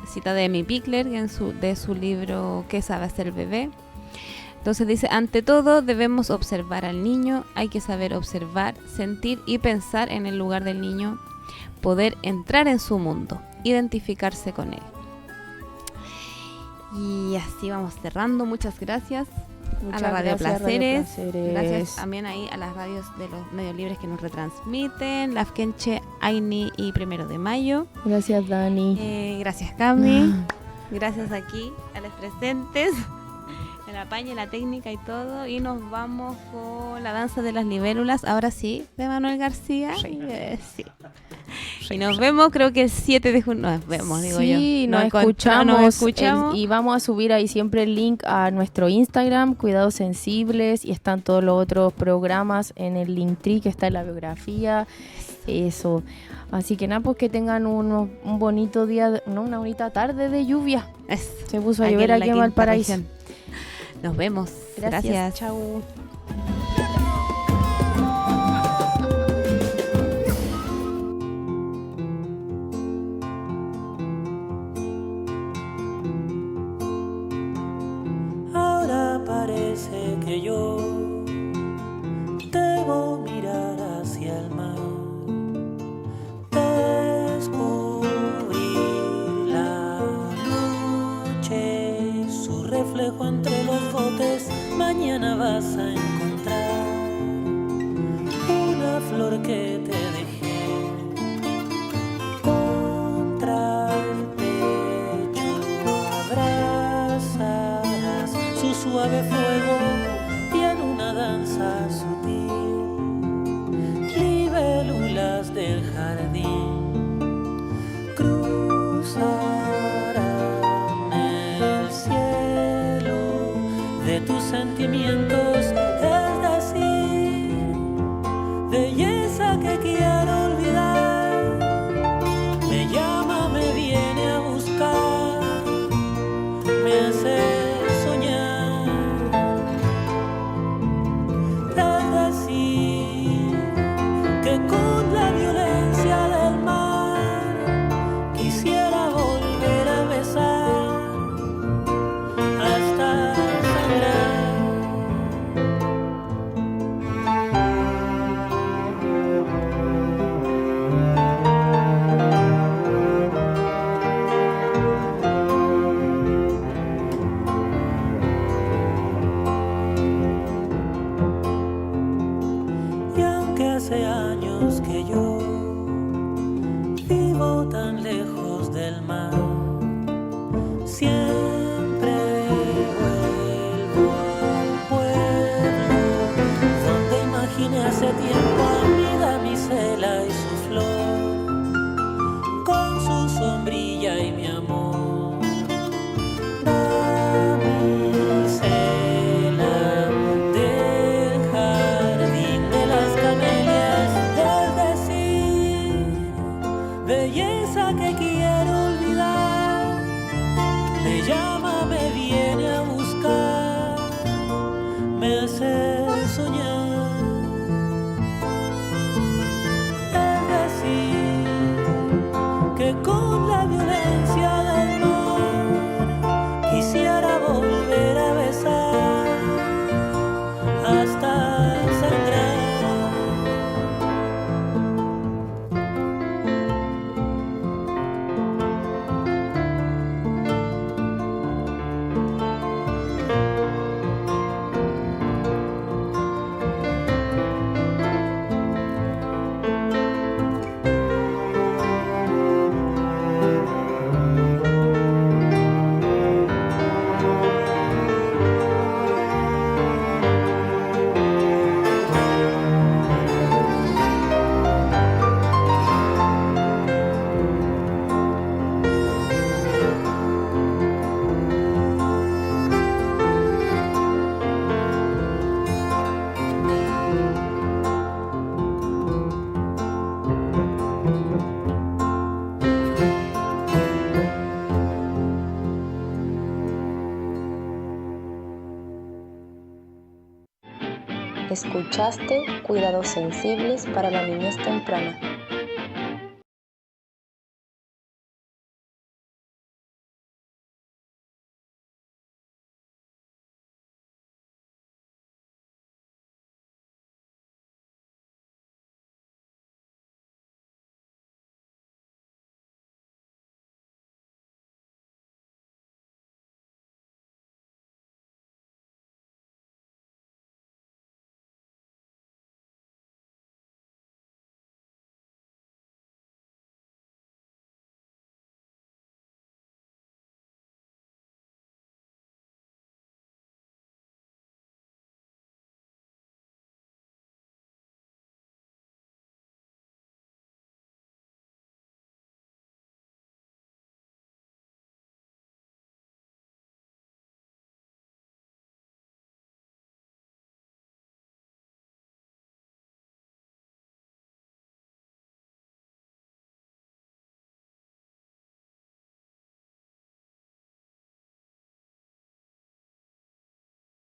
cita de Amy Pickler de su libro ¿Qué sabe hacer el bebé? Entonces dice: ante todo debemos observar al niño, hay que saber observar, sentir y pensar en el lugar del niño, poder entrar en su mundo, identificarse con él. Y así vamos cerrando. Muchas gracias a la Radio Placeres. Gracias también ahí a las radios de los medios libres que nos retransmiten, La Afkenche, Aini y 1 de Mayo. Gracias, Dani. Gracias, Cami. Gracias aquí a los presentes, el apañe, la técnica y todo. Y nos vamos con la danza de las libélulas, ahora sí, de Manuel García. Sí. Y nos vemos, creo que el 7 de junio. Nos vemos, digo yo. Sí, nos escuchamos. Y vamos a subir ahí siempre el link a nuestro Instagram, Cuidados Sensibles, y están todos los otros programas en el Linktree que está en la biografía. Eso. Así que nada, pues que tengan un bonito día, una bonita tarde de lluvia. Se puso a llover aquí en Valparaíso. Nos vemos. Gracias. Chau. Ahora parece que yo debo mirar hacia el mar, descubrir la noche, su reflejo entre los botes. Mañana vas a encontrar una flor que te dejé contra el pecho. Abrazarás su suave fuego y en una danza sutil, libélulas del jardín cruzarán el cielo de tus sentimientos, es decir, belleza que quiero olvidar. Me llama, me viene a buscar, me hace soñar, es decir, que con la violencia del mar quisiera volver a besar hasta sangrar. Escuchaste Cuidados Sensibles para la Niñez Temprana.